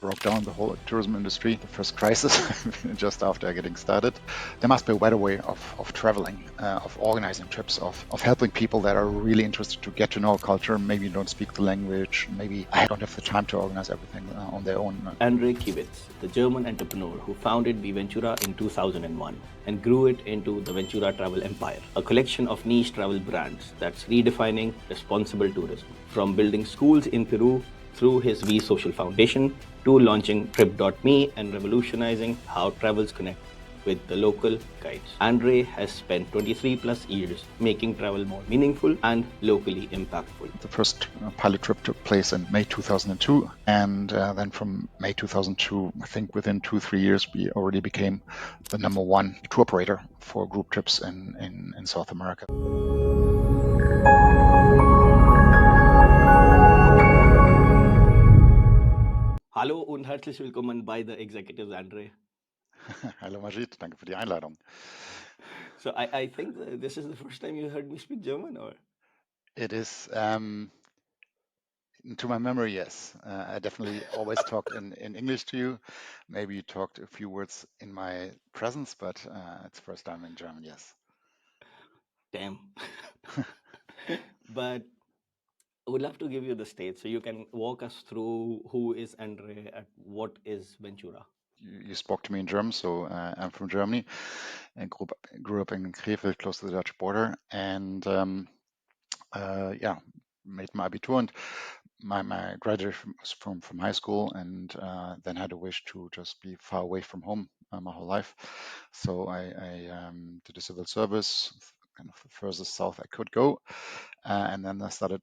broke down the whole tourism industry, the first crisis, just after getting started. There must be a better way of traveling, of organizing trips, of helping people that are really interested to get to know a culture. Maybe you don't speak the language, maybe I don't have the time to organize everything on their own. Andre Kiwitz, the German entrepreneur who founded Viventura in 2001 and grew it into the Ventura Travel empire, a collection of niche travel brands that's redefining responsible tourism. From building schools in Peru through his VSocial foundation to launching Trip.me and revolutionizing how travels connect with the local guides. Andre has spent 23 plus years making travel more meaningful and locally impactful. The first pilot trip took place in May 2002. And then from May 2002, I think within 2-3 years, we already became the number one tour operator for group trips in South America. Hallo und herzlich willkommen bei The Executives, Andre. Hallo Majid, danke für die Einladung. So I think this is the first time you heard me speak German, or? It is, to my memory, yes. I definitely always talked in English to you. Maybe you talked a few words in my presence, but it's first time in German, yes. Damn. But I would love to give you the stage so you can walk us through who is Andre and what is Ventura. You spoke to me in German, so I'm from Germany and grew up in Krefeld, close to the Dutch border, and yeah, made my Abitur and my graduation was from high school, and then had a wish to just be far away from home my whole life. So I did a civil service, kind of the furthest south I could go, and then I started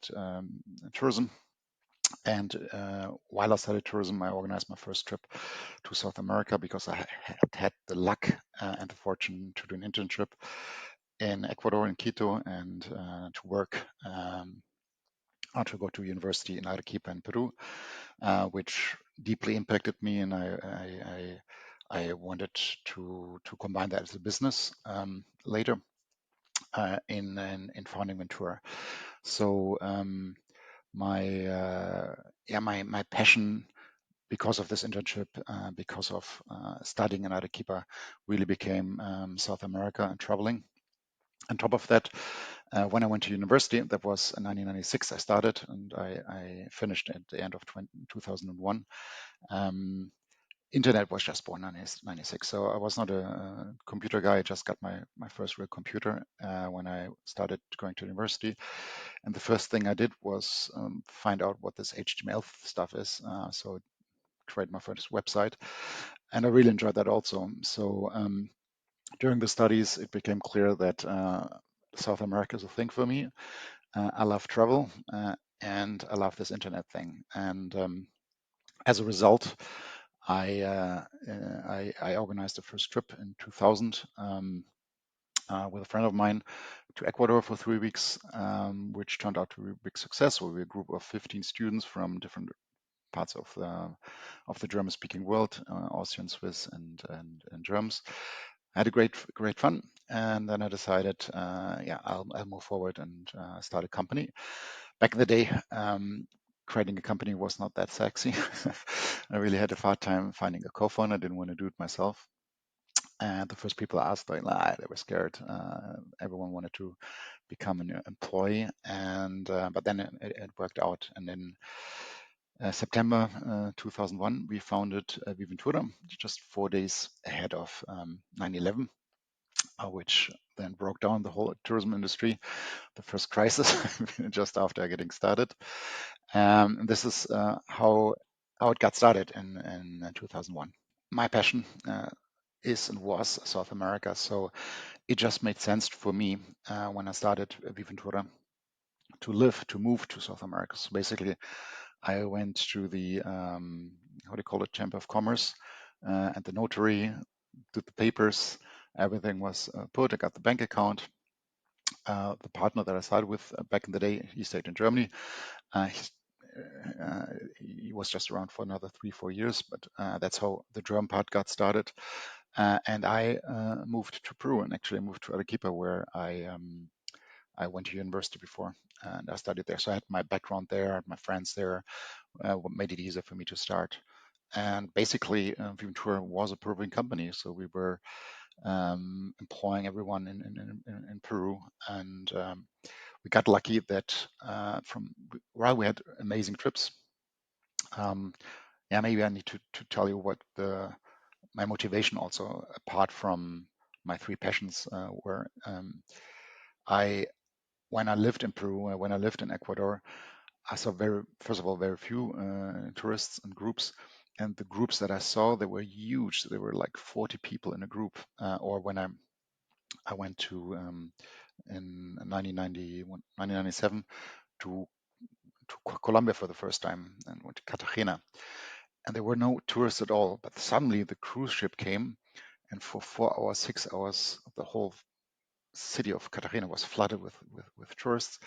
tourism. And while I studied tourism, I organized my first trip to South America because I had the luck and the fortune to do an internship in Ecuador, in Quito, and to work to go to university in Arequipa in Peru, which deeply impacted me, and I wanted to combine that as a business later in founding Ventura. So my passion because of this internship, because of studying in Arequipa, really became South America and traveling. On top of that, when I went to university, that was in 1996, I started and I finished at the end of 2001. Internet was just born in 1996, so I was not a computer guy. I just got my first real computer when I started going to university. And the first thing I did was find out what this HTML stuff is. So create my first website, and I really enjoyed that also. So during the studies, it became clear that South America is a thing for me. I love travel, and I love this internet thing. And as a result, I organized the first trip in 2000 with a friend of mine to Ecuador for 3 weeks, which turned out to be a big success. We were a group of 15 students from different parts of the German-speaking world, Austrian, Swiss, and Germans. I had a great fun, and then I decided, I'll move forward and start a company. Back in the day, creating a company was not that sexy. I really had a hard time finding a co-founder. I didn't want to do it myself. And the first people I asked, they were scared. Everyone wanted to become an employee, and but then it worked out. And in September 2001, we founded Viventura, just 4 days ahead of 9/11, which then broke down the whole tourism industry, the first crisis, just after getting started. And this is how it got started in 2001. My passion is and was South America, so it just made sense for me when I started Viventura to move to South America. So basically, I went to the how do you call it, Chamber of Commerce, and the notary, did the papers. Everything was put. I got the bank account. The partner that I started with back in the day, he stayed in Germany. He was just around for another 3-4 years, but that's how the German part got started. And I moved to Peru, and actually moved to Arequipa, where I went to university before, and I studied there. So I had my background there, my friends there, what made it easier for me to start. And basically, Ventura was a Peruvian company, so we were employing everyone in Peru, and we got lucky that while we had amazing trips. Yeah, maybe I need to tell you what my motivation also, apart from my three passions, were. I When I lived in Peru, when I lived in Ecuador, I saw first of all, very few tourists and groups. And the groups that I saw, they were huge. There were like 40 people in a group. Or when I went to in 1997 to Colombia for the first time and went to Cartagena, and there were no tourists at all. But suddenly the cruise ship came, and for 4 hours, 6 hours, the whole city of Cartagena was flooded with tourists,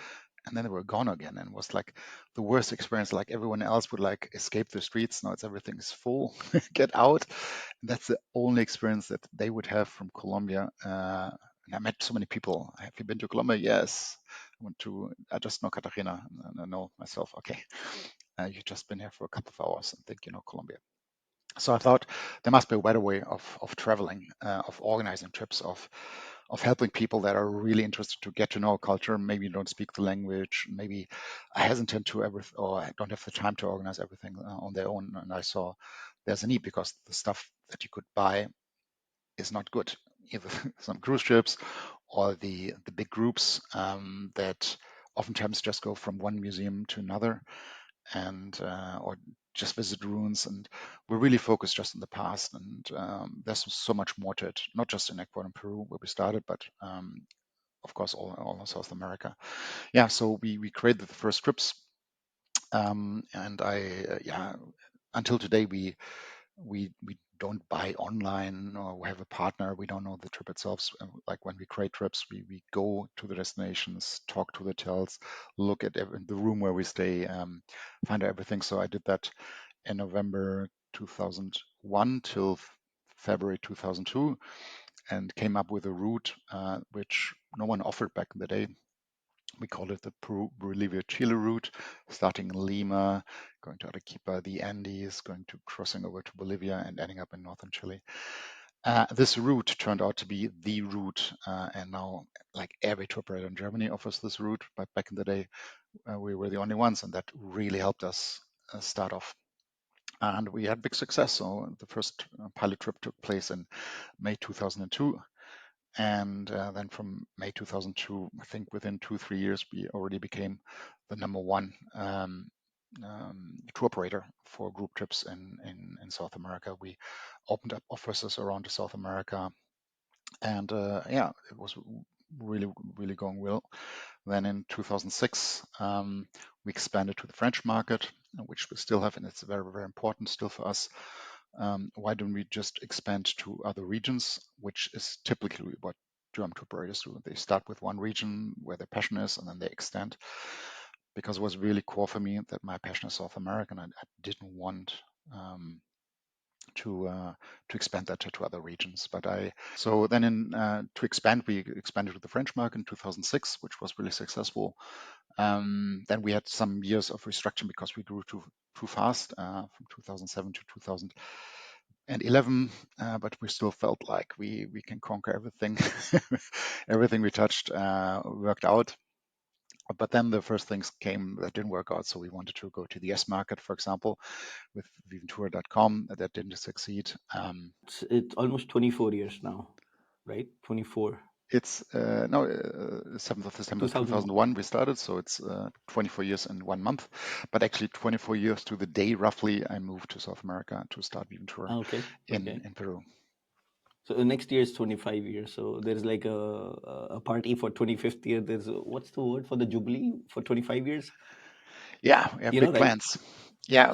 and then they were gone again, and it was like the worst experience. Like everyone else would like escape the streets. Now it's everything's full, get out. And that's the only experience that they would have from Colombia. And I met so many people. Have you been to Colombia? Yes. I just know Cartagena, and I know myself. Okay, you've just been here for a couple of hours and think you know Colombia. So I thought there must be a better way of traveling, of organizing trips, of helping people that are really interested to get to know a culture. Maybe you don't speak the language. Maybe are hesitant to or don't have the time to organize everything on their own. And I saw there's a need because the stuff that you could buy is not good. Either some cruise ships or the big groups that oftentimes just go from one museum to another and or just visit ruins, and we're really focused just in the past, and there's so much more to it, not just in Ecuador and Peru where we started, but of course all of South America. Yeah, so we created the first trips, and yeah, until today we don't buy online or we have a partner. We don't know the trip itself. Like when we create trips, we go to the destinations, talk to the hotels, look at the room where we stay, find out everything. So I did that in November 2001 till February 2002, and came up with a route which no one offered back in the day. We call it the Peru-Bolivia-Chile route, starting in Lima, going to Arequipa, the Andes, going to crossing over to Bolivia and ending up in northern Chile. This route turned out to be the route, and now like every tour operator in Germany offers this route. But back in the day, we were the only ones, and that really helped us start off. And we had big success. So the first pilot trip took place in May 2002. And then from May 2002, I think within 2-3 years, we already became the number one tour operator for group trips in South America. We opened up offices around South America, and yeah, it was really going well. Then in 2006, we expanded to the French market, which we still have, and it's very important still for us. Why don't we just expand to other regions, which is typically what German tour operators do. They start with one region where their passion is, and then they extend. Because it was really core for me that my passion is South America, and I didn't want to expand that to other regions. But so then to expand, we expanded to the French market in 2006, which was really successful. Then we had some years of restructuring because we grew too fast from 2007 to 2011, but we still felt like we can conquer everything. Everything we touched worked out. But then the first things came that didn't work out. So we wanted to go to the S market, for example, with Viventura.com. That didn't succeed. It's almost 24 years now, right? 24. It's no 7th of December 2001. 2001 we started, so it's 24 years and 1 month. But actually 24 years to the day, roughly, I moved to South America to start Viventura Okay. in Peru. So next year is 25 years. So there's like a party for 25th year. There's what's the word for the jubilee for 25 years? Yeah, we have You know, big right? plans. Yeah,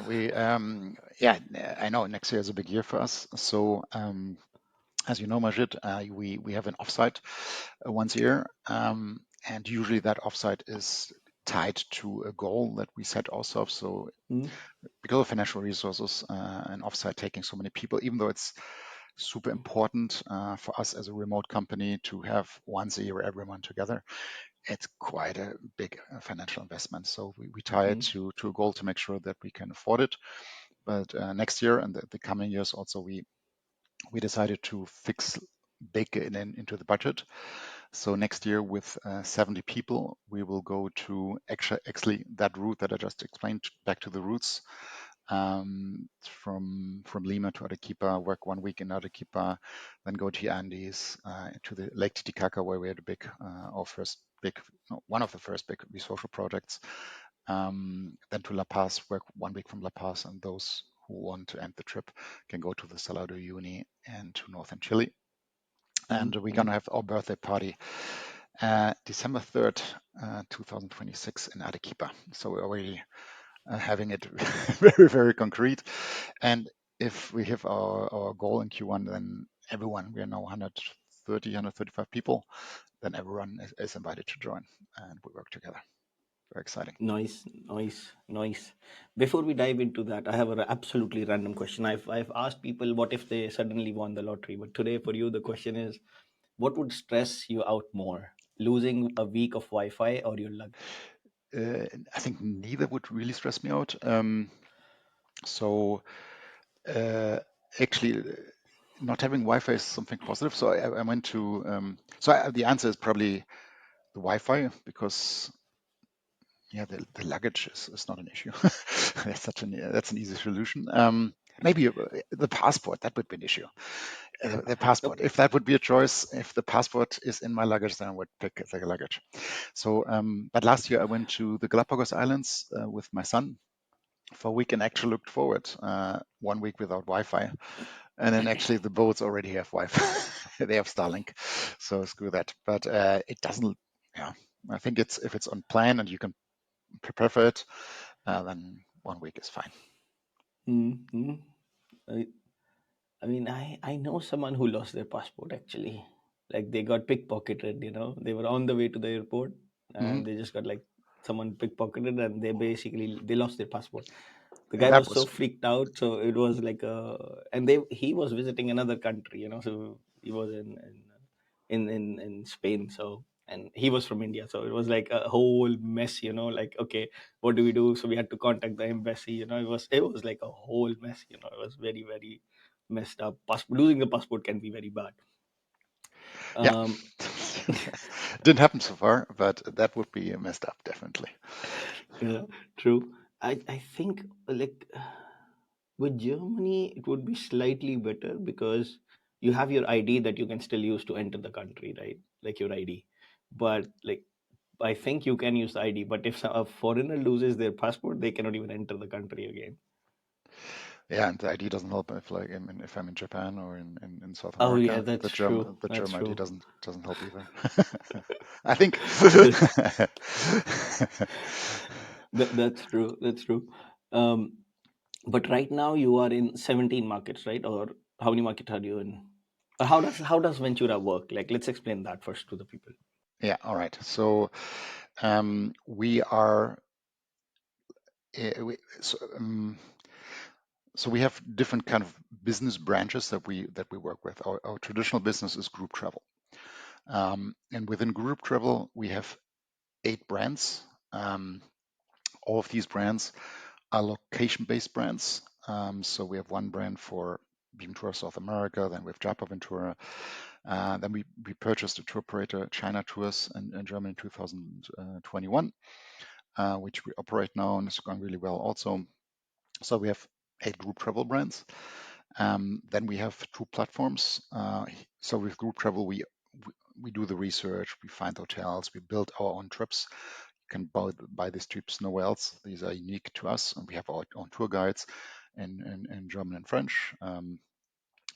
yeah, I know next year is a big year for us. So as you know, Majid, we have an offsite once a year, and usually that offsite is tied to a goal that we set ourselves. So Mm. because of financial resources, and offsite taking so many people, even though it's super important for us as a remote company to have once a year everyone together, it's quite a big financial investment. So we tie it Mm. to a goal to make sure that we can afford it. but next year and the coming years also we decided to fix bake it into the budget. So next year with 70 people, we will go to actually that route that I just explained, back to the roots, from Lima to Arequipa, work 1 week in Arequipa, then go to the Andes, to the Lake Titicaca, where we had a big, our first big, no, one of the first big VSocial projects. Then to La Paz, work 1 week from La Paz, and those who want to end the trip can go to the Salar de Uyuni and to northern Chile. And we're Mm-hmm. gonna have our birthday party December 3rd, 2026 in Arequipa. So we're already having it very, very concrete. And if we hit our goal in Q1, then everyone, we are now 130, 135 people, then everyone is invited to join and we work together. Very exciting. Nice, nice, nice. Before we dive into that, I have an absolutely random question. I've asked people what if they suddenly won the lottery, but today for you the question is, what would stress you out more, losing a week of Wi-Fi or your luggage? I think neither would really stress me out. So uh, actually, not having Wi-Fi is something positive. So I went to. The answer is probably the Wi-Fi because yeah, the luggage is not an issue. That's an easy solution. Maybe the passport, that would be an issue. The passport, if that would be a choice, if the passport is in my luggage, then I would pick the luggage. So, but last year I went to the Galapagos Islands with my son for a week and actually looked forward 1 week without Wi-Fi. And then actually the boats already have Wi-Fi. They have Starlink, so screw that. But it doesn't. Yeah, I think it's if it's on plan and you can prepare for it, then 1 week is fine. Mm-hmm. I, I mean, I know someone who lost their passport actually. Like they got pickpocketed, you know. They were on the way to the airport Hmm. and they just got like someone pickpocketed and they lost their passport. The Yeah, guy that was so was freaked out, so it was like and they he was visiting another country, you know, so he was in Spain, so and he was from India, so it was like a whole mess, you know, like okay, what do we do? So we had to contact the embassy, you know. It was like a whole mess, you know. It was very, very messed up. Losing the passport can be very bad. yeah. um Didn't happen so far, but that would be messed up definitely. yeah, true. I think like with Germany, it would be slightly better because you have your ID that you can still use to enter the country, right? Like your ID. But like, I think you can use the ID, but if a foreigner loses their passport, they cannot even enter the country again. Yeah, and the ID doesn't help if I'm in Japan or in South Oh yeah, America. that's true. The That's German ID true. doesn't help either. I think. That's true. That's true. Um, but right now you are in 17 markets, right? Or how many markets are you in? Or how does Ventura work? Like, let's explain that first to the people. Yeah, all right. So we are uh, we, so, um, so we have different kind of business branches that we work with. Our traditional business is group travel, and within group travel we have 8 brands. Um, all of these brands are location-based brands. So we have one brand for Ventura South America, then we have Japa Ventura. Then we purchased a tour operator, China Tours, in Germany in 2021, which we operate now and it's going really well also. So we have 8 group travel brands. Then we have 2 platforms. So with group travel, we do the research, we find hotels, we build our own trips. You can buy these trips nowhere else. These are unique to us, and we have our own tour guides in German and French.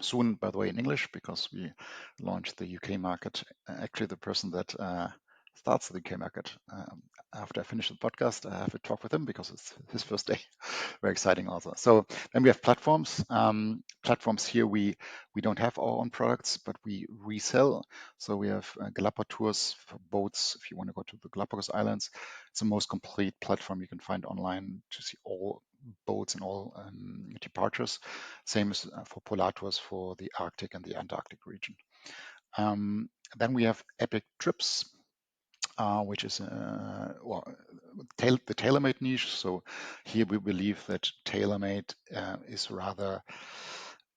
Soon, by the way, in English, because we launched the UK market. Actually, the person that starts the UK market, after I finish the podcast, I have a talk with him because it's his first day. Very exciting also. So then we have platforms. Platforms here, we don't have our own products, but we resell. So we have Galapagos tours for boats. If you want to go to the Galapagos Islands, it's the most complete platform you can find online to see all boats and all departures. Same as for polar tours for the Arctic and the Antarctic region. Um, then we have Epic Trips. which is the tailor-made niche. So here we believe that tailor-made is rather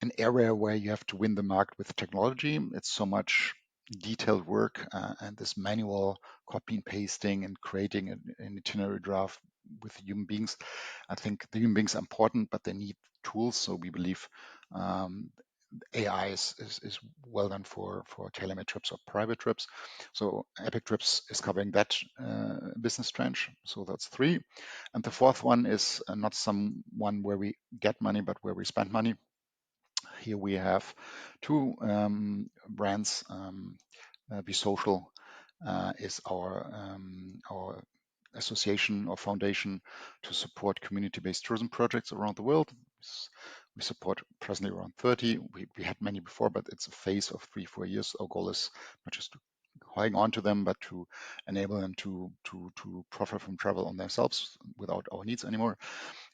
an area where you have to win the market with technology. It's so much detailed work and this manual copy and pasting and creating an itinerary draft with human beings. I think the human beings are important, but they need tools. So we believe um, AI is well done for tailor-made trips or private trips. So Epic Trips is covering that business trench. So that's three. And the fourth one is not someone where we get money, but where we spend money. Here we have two brands. VSocial is our association or foundation to support community-based tourism projects around the world. We support presently around 30. We had many before, but it's a phase of 3-4 years. Our goal is not just to hang on to them, but to enable them to profit from travel on themselves without our needs anymore.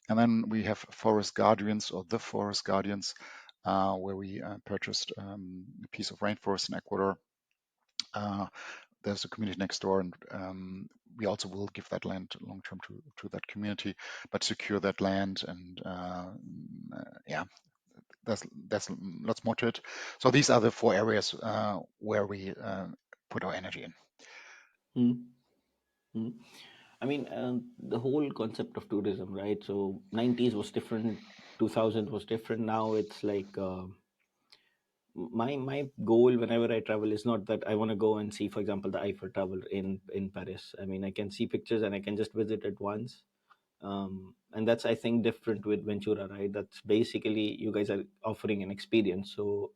And then we have Forest Guardians or the Forest Guardians, where we purchased a piece of rainforest in Ecuador. There's a community next door, and we also will give that land long term to that community, but secure that land. And yeah, there's lots more to it. So these are the four areas where we put our energy in. Mm-hmm. I mean, the whole concept of tourism, right? So 90s was different, 2000 was different. Now it's like my goal whenever I travel is not that I want to go and see, for example, the Eiffel Tower in Paris. I mean, I can see pictures and I can just visit it once. And that's, I think, different with Ventura, right? That's basically you guys are offering an experience. So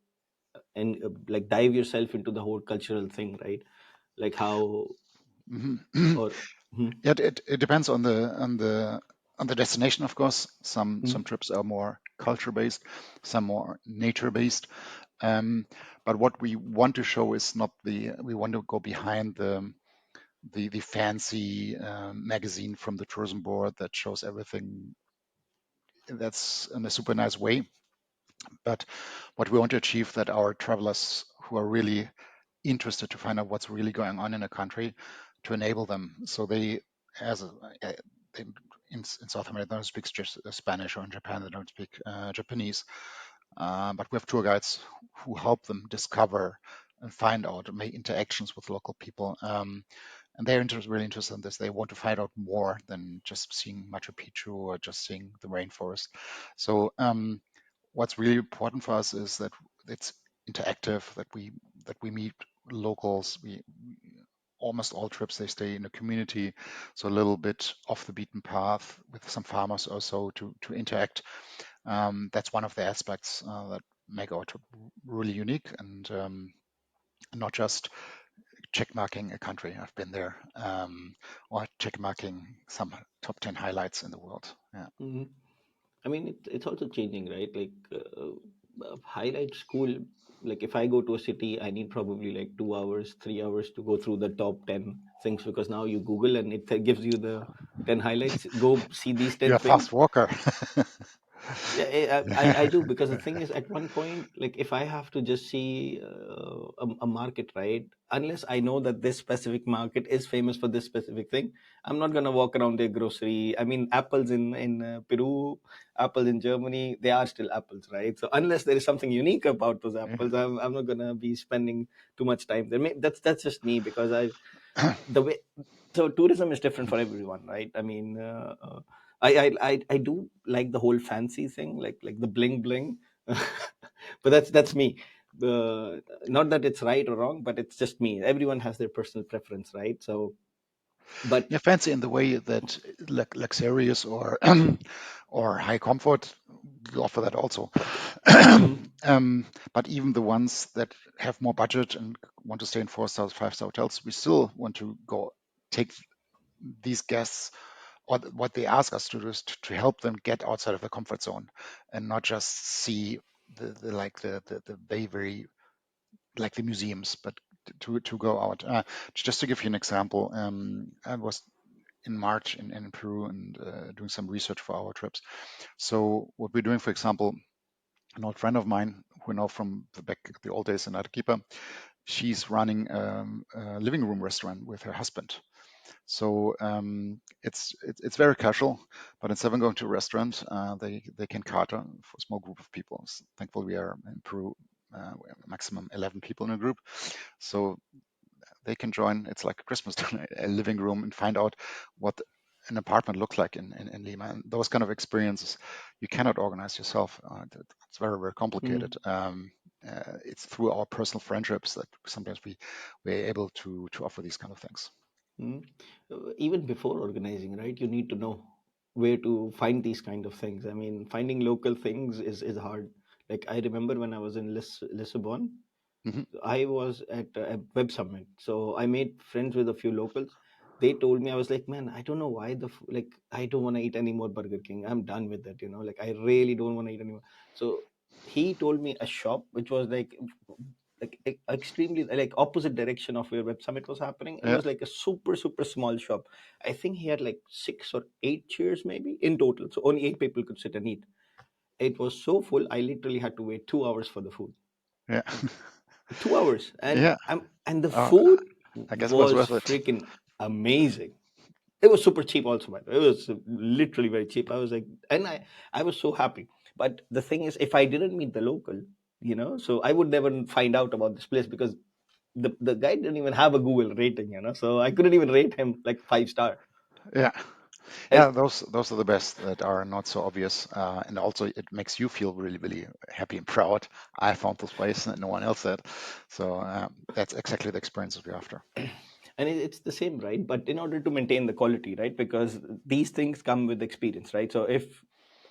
and like dive yourself into the whole cultural thing, right? Like how Mhm. or hmm, Yeah, it depends on the destination, of course. Some hmm, trips are more culture based, some more nature based. But what we want to show is not we want to go behind the fancy magazine from the tourism board that shows everything that's in a super nice way. But what we want to achieve that our travelers who are really interested to find out what's really going on in a country, to enable them so they as a, they, in South America they don't speak just Spanish, or in Japan they don't speak Japanese, but we have tour guides who help them discover and find out and make interactions with local people. And they're really interested in this. They want to find out more than just seeing Machu Picchu or just seeing the rainforest. So what's really important for us is that it's interactive, that we meet locals. We almost all trips they stay in a community, so a little bit off the beaten path with some farmers or so to interact. That's one of the aspects that make our trip really unique, and not just check marking a country. I've been there, or check marking some top 10 highlights in the world. Yeah. hmm. I mean, it's also changing, right? Like highlight school. Like if I go to a city, I need probably like 2 hours, 3 hours to go through the top 10 things, because now you Google and it gives you the 10 highlights. Go see these You're ten a fast things. walker. Yeah, I do, because the thing is, at one point, like if I have to just see a market, right? Unless I know that this specific market is famous for this specific thing, I'm not gonna walk around their grocery. I mean, apples in Peru, apples in Germany, they are still apples, right? So unless there is something unique about those apples, I'm not gonna be spending too much time there. That's just me, because I the way so tourism is different for everyone, right? I mean, I do like the whole fancy thing, like the bling bling, but that's me. Not that it's right or wrong, but it's just me. Everyone has their personal preference, right? So, but Yeah, fancy in the way that luxurious or or high comfort, we offer that also. mm, But even the ones that have more budget and want to stay in 4-star, 5-star hotels, we still want to go take these guests, or what they ask us to do is to help them get outside of the comfort zone and not just see the very like the museums, but to go out. Just to give you an example, I was in March in Peru and doing some research for our trips. So what we're doing, for example, an old friend of mine who I know from the old days in Arequipa, she's running a living room restaurant with her husband. So it's very casual, but instead of going to a restaurant, they can cater for a small group of people. Thankfully, we are in Peru, we have maximum 11 people in a group, so they can join. It's like a Christmas dinner, a living room, and find out what an apartment looks like in Lima. And those kind of experiences you cannot organize yourself. It's very, very complicated. Mm. It's through our personal friendships that sometimes we're able to offer these kind of things. Mm. Even before organizing, right? You need to know where to find these kind of things. I mean, finding local things is hard. Like I remember when I was in Lisbon, Hmm. I was at a web summit, so I made friends with a few locals. They told me, I was like, man, I don't know why like I don't want to eat any more Burger King. I'm done with it, Like I really don't want to eat anymore. So he told me a shop which was extremely like opposite direction of where web summit was happening. It Yeah, was like a super small shop. I think he had like 6 or 8 chairs maybe in total, so only 8 people could sit and eat. It was so full, I literally had to wait 2 hours for the food. yeah, 2 hours, and yeah. the Uh, food I guess it was was worth it. freaking amazing. It was super cheap also, by the way. It was literally very cheap. I was like, and I was so happy. But the thing is, if I didn't meet the local, so I would never find out about this place, because the guy didn't even have a Google rating, so I couldn't even rate him like 5 star. Yeah, And yeah. Those are the best that are not so obvious, and also it makes you feel really, really happy and proud. I found this place and no one else did, so that's exactly the experiences we're after. it's the same, right? But in order to maintain the quality, right? Because these things come with experience, right? So if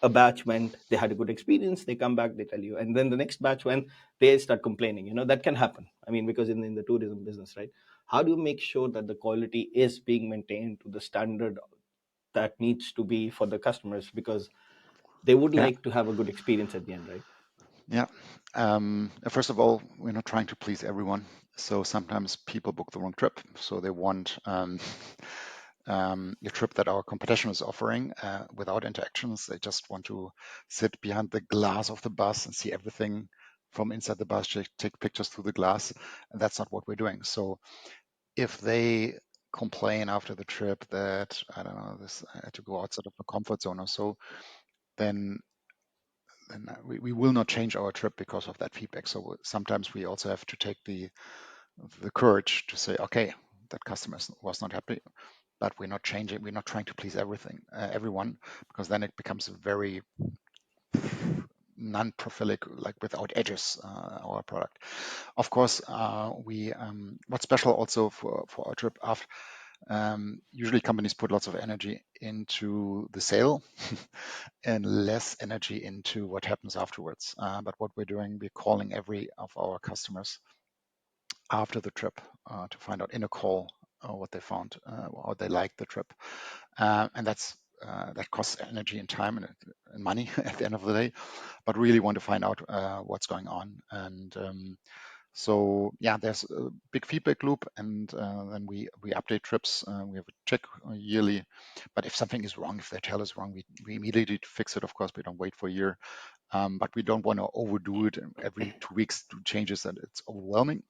a batch went, they had a good experience, they come back, they tell you, and then the next batch went, they start complaining. That can happen. I mean, because in the tourism business, right? How do you make sure that the quality is being maintained to the standard that needs to be for the customers? Because they would Yeah, like to have a good experience at the end, right? yeah. First of all, we're not trying to please everyone. So sometimes people book the wrong trip. So they want a trip that our competition is offering without interactions. They just want to sit behind the glass of the bus and see everything from inside the bus, take pictures through the glass. And that's not what we're doing. So if they complain after the trip that, I don't know, this I had to go outside of the comfort zone or so, then we will not change our trip because of that feedback. So sometimes we also have to take the courage to say, okay, that customer was not happy, but we're not changing. We're not trying to please everyone, because then it becomes a very non-profilic, like without edges, our product. Of course, we what's special also for our trip after. Usually companies put lots of energy into the sale and less energy into what happens afterwards. But what we're doing, we're calling every of our customers after the trip to find out in a call what they found, how they liked the trip, and that costs energy and time and money at the end of the day. But really want to find out what's going on, and so yeah, there's a big feedback loop, and then we update trips. We have a check yearly, but if something is wrong, if they tell us wrong, we immediately fix it. Of course, we don't wait for a year, but we don't want to overdo it. And every 2 weeks do changes, and it's overwhelming.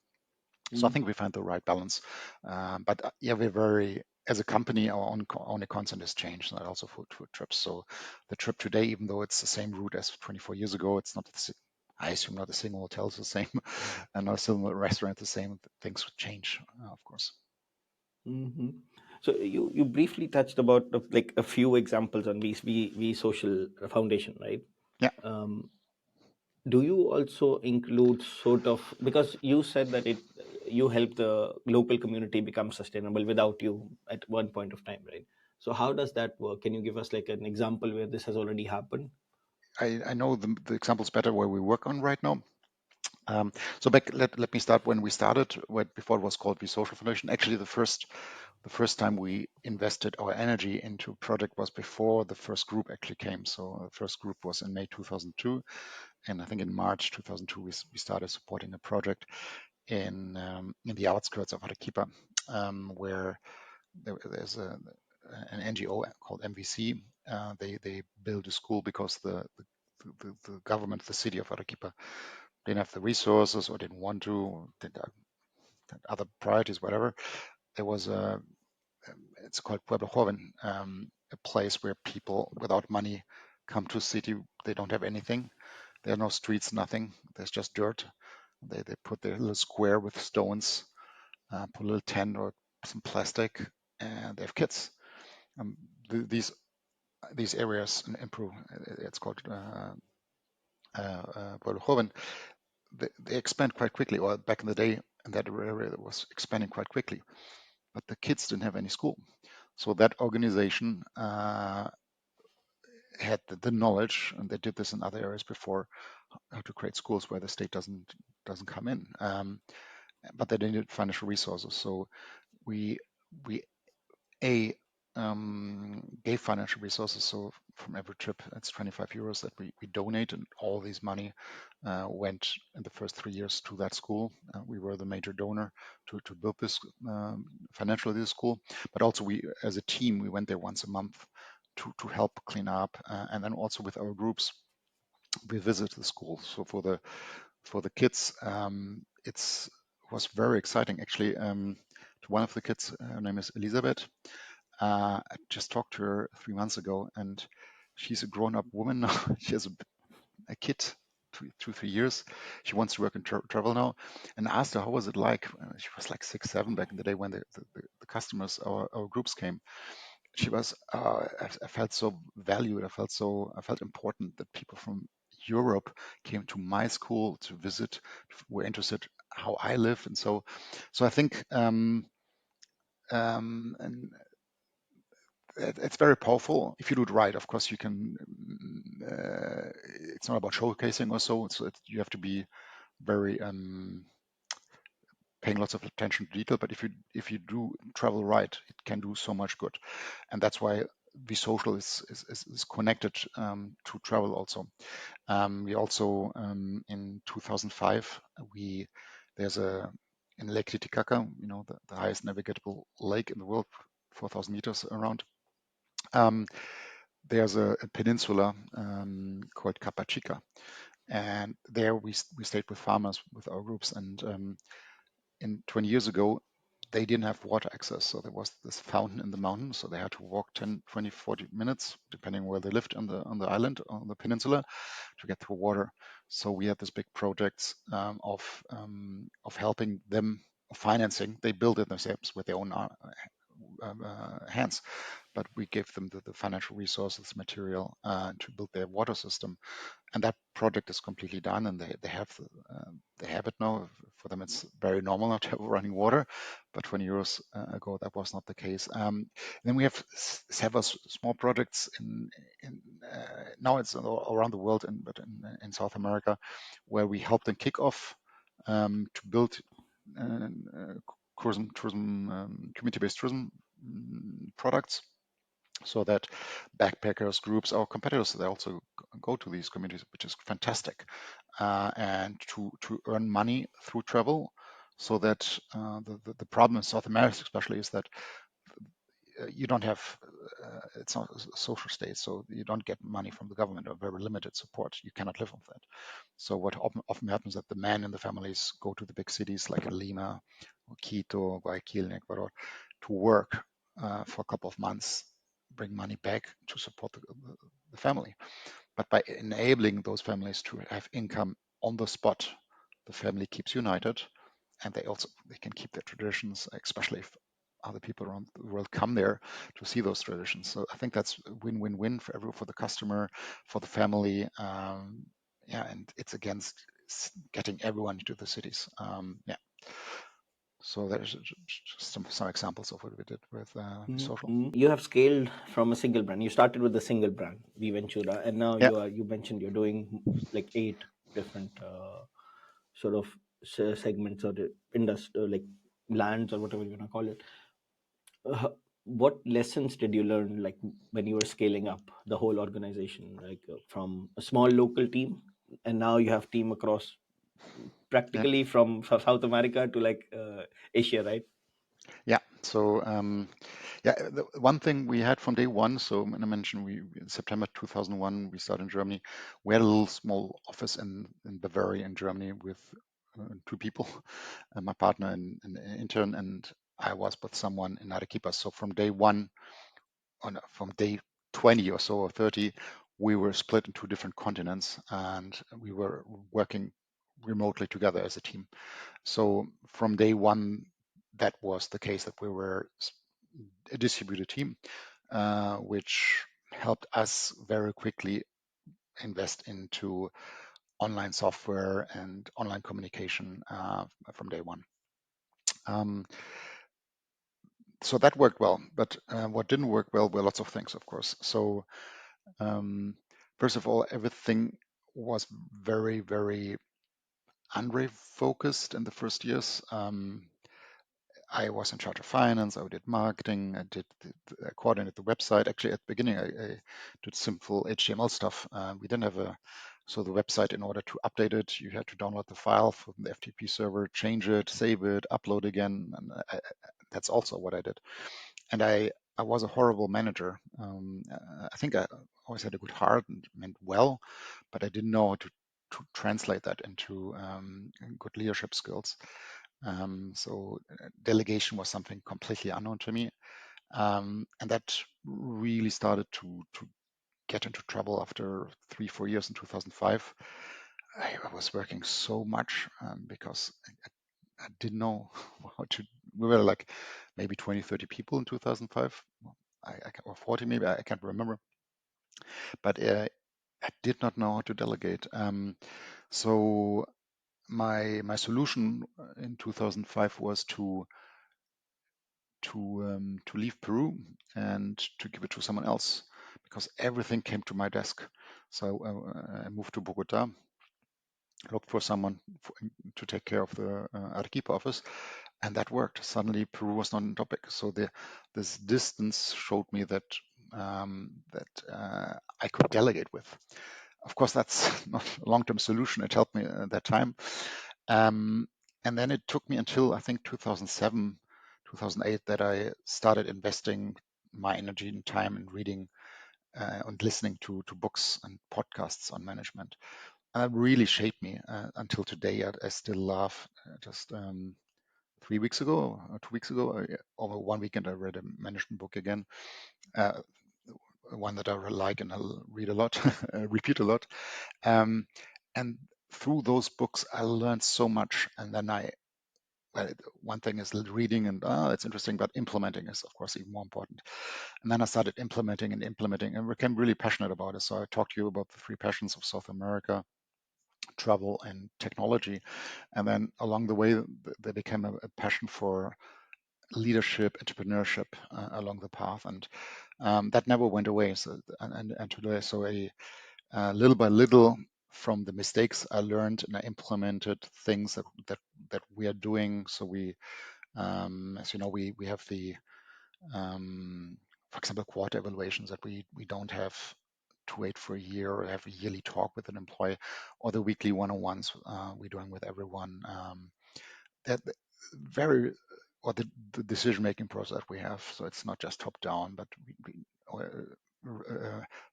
So I Mm. think we find the right balance. But yeah, we're very, as a company, our own content has changed, and also for trips. So the trip today, even though it's the same route as 24 years ago, it's not I assume not a single hotel is the same, and not a single restaurant the same. Things would change, of course. Hmm. So you briefly touched about like a few examples on V Social Foundation, right? Yeah, Um, do you also include sort of, because you said that you help the local community become sustainable without you at one point of time, right? So how does that work? Can you give us like an example where this has already happened? I know the examples better where we work on right now. So let me start when we started, before it was called VSocial Foundation. Actually, the first time we invested our energy into a project was before the first group actually came. So the first group was in May 2002, and I think in March 2002 we started supporting a project in the outskirts of Arequipa, where there's an NGO called MVC. They built a school because the government, the city of Arequipa, didn't have the resources or didn't want to. other priorities, whatever. There was it's called Pueblo Joven, a place where people without money come to a city. They don't have anything. There are no streets, nothing. There's just dirt. They put their little square with stones, put a little tent or some plastic, and they have kids. Um, these areas in Peru, it's called Pueblo Joven, they expand quite quickly. Or back in the day, in that area, it was expanding quite quickly. But the kids didn't have any school, so that organization had the knowledge, and they did this in other areas before, how to create schools where the state doesn't come in. But they needed financial resources, so we we a gave financial resources. So from every trip, it's 25 euros that we donate, and all this money went in the first 3 years to that school. We were the major donor to build this financially this school, but also we as a team we went there once a month to help clean up, and then also with our groups we visit the school. So for the kids, it's was very exciting actually. To one of the kids, her name is Elizabeth. I just talked to her 3 months ago, and she's a grown-up woman now. She has a kid, 3 years. She wants to work in travel now, and I asked her how was it like. She was like 6, 7 back in the day when the customers, our groups came. She was. I felt so valued. I felt important that people from Europe came to my school to visit, were interested how I live, and so I think. And it's very powerful if you do it right. Of course, you can. It's not about showcasing or so. You have to be very paying lots of attention to detail. But if you do travel right, it can do so much good, and that's why VSocial is connected to travel also. We also in 2005 we there's a in Lake Titicaca, the highest navigable lake in the world, 4,000 meters around. Um, there's a peninsula called Capachica, and there we stayed with farmers with our groups. And in 20 years ago, they didn't have water access, so there was this fountain in the mountain, so they had to walk 10, 20, 40 minutes, depending where they lived on the island, on the peninsula, to get to water. So we had this big project of helping them, financing. They built it themselves with their own hands, but we gave them the financial resources, material to build their water system, and that project is completely done, and they have it now. For them, it's very normal now to have running water, but 20 years ago that was not the case. Then we have several small projects in now it's around the world, but in South America, where we help them kick off to build uh, tourism, community-based tourism products, so that backpackers groups, our competitors, they also go to these communities, which is fantastic, and to earn money through travel. So that the problem in South America especially is that you don't have it's not a social state, so you don't get money from the government, or very limited support. You cannot live on that. So what often happens that the men in the families go to the big cities like Lima or Quito or Guayaquil in Ecuador to work for a couple of months, bring money back to support the family. But by enabling those families to have income on the spot, the family keeps united, and they can keep their traditions, especially if other people around the world come there to see those traditions. So I think that's a win-win-win for the customer, for the family, yeah, and it's against getting everyone to the cities. Yeah, so there's just some examples of what we did with social. You have scaled from a single brand. You started with a single brand, Ventura, and now Yeah, you mentioned you're doing like 8 different sort of segments or the industry, like lands or whatever you want to call it. What lessons did you learn, like when you were scaling up the whole organization, like from a small local team, and now you have team across yeah, practically from South America to like Asia, right? yeah. So yeah, the one thing we had from day one. So when I mentioned we in September 2001 we started in Germany. We had a little small office in Bavaria in Germany with two people, my partner and an intern, and I was with someone in Arequipa. So from day one, from day 20 or so or 30, we were split into different continents, and we were working remotely together as a team. So from day one, that was the case, that we were a distributed team, which helped us very quickly invest into online software and online communication from day one. Um, so that worked well, but what didn't work well were lots of things, of course. So first of all, everything was very, very Andre focused in the first years. I was in charge of finance. I did marketing. I coordinated the website. Actually, at the beginning, I did simple HTML stuff. We didn't have so the website, in order to update it, you had to download the file from the FTP server, change it, save it, upload again, and that's also what I did. And I was a horrible manager. I think I always had a good heart and meant well, but I didn't know how to translate that into good leadership skills. So delegation was something completely unknown to me, and that really started to get into trouble after 3-4 years in 2005. I was working so much because I didn't know how to. We were like maybe 20, 30 people in 2005, or 40 maybe. I can't remember, but I did not know how to delegate. So my solution in 2005 was to leave Peru and to give it to someone else, because everything came to my desk. So I moved to Bogota, looked for someone to take care of the Arequipa office, and that worked. Suddenly, Peru was not on topic. So this distance showed me that I could delegate with. Of course, that's not a long-term solution. It helped me at that time. And then it took me until, I think, 2007, 2008, that I started investing my energy and time in reading and listening to books and podcasts on management. And that really shaped me until today. I still laugh. Just 3 weeks ago or 2 weeks ago, over one weekend, I read a management book again, uh, one that I like and I'll read a lot, repeat a lot. Um, and through those books, I learned so much. And then well, one thing is reading and it's interesting, but implementing is, of course, even more important. And then I started implementing and became really passionate about it. So I talked to you about the three passions of South America: travel and technology. And then along the way, there became a passion for leadership, entrepreneurship along the path. And that never went away. So, and today, so little by little, from the mistakes I learned, and I implemented things that we are doing. So as you know, we have for example, quarter evaluations that we don't have to wait for a year or have a yearly talk with an employee, or the weekly one-on-ones we're doing with everyone. That very or the decision-making process we have. So it's not just top-down, but or,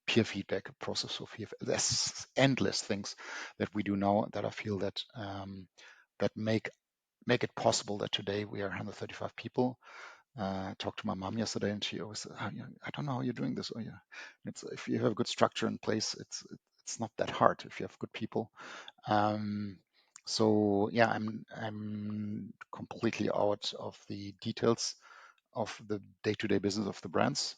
peer feedback process of there's endless things that we do now that I feel that make it possible that today we are 135 people. I talked to my mom yesterday, and she always said, I don't know how you're doing this. Or yeah, it's if you have a good structure in place, it's not that hard if you have good people. Um, so yeah, I'm completely out of the details of the day-to-day business of the brands,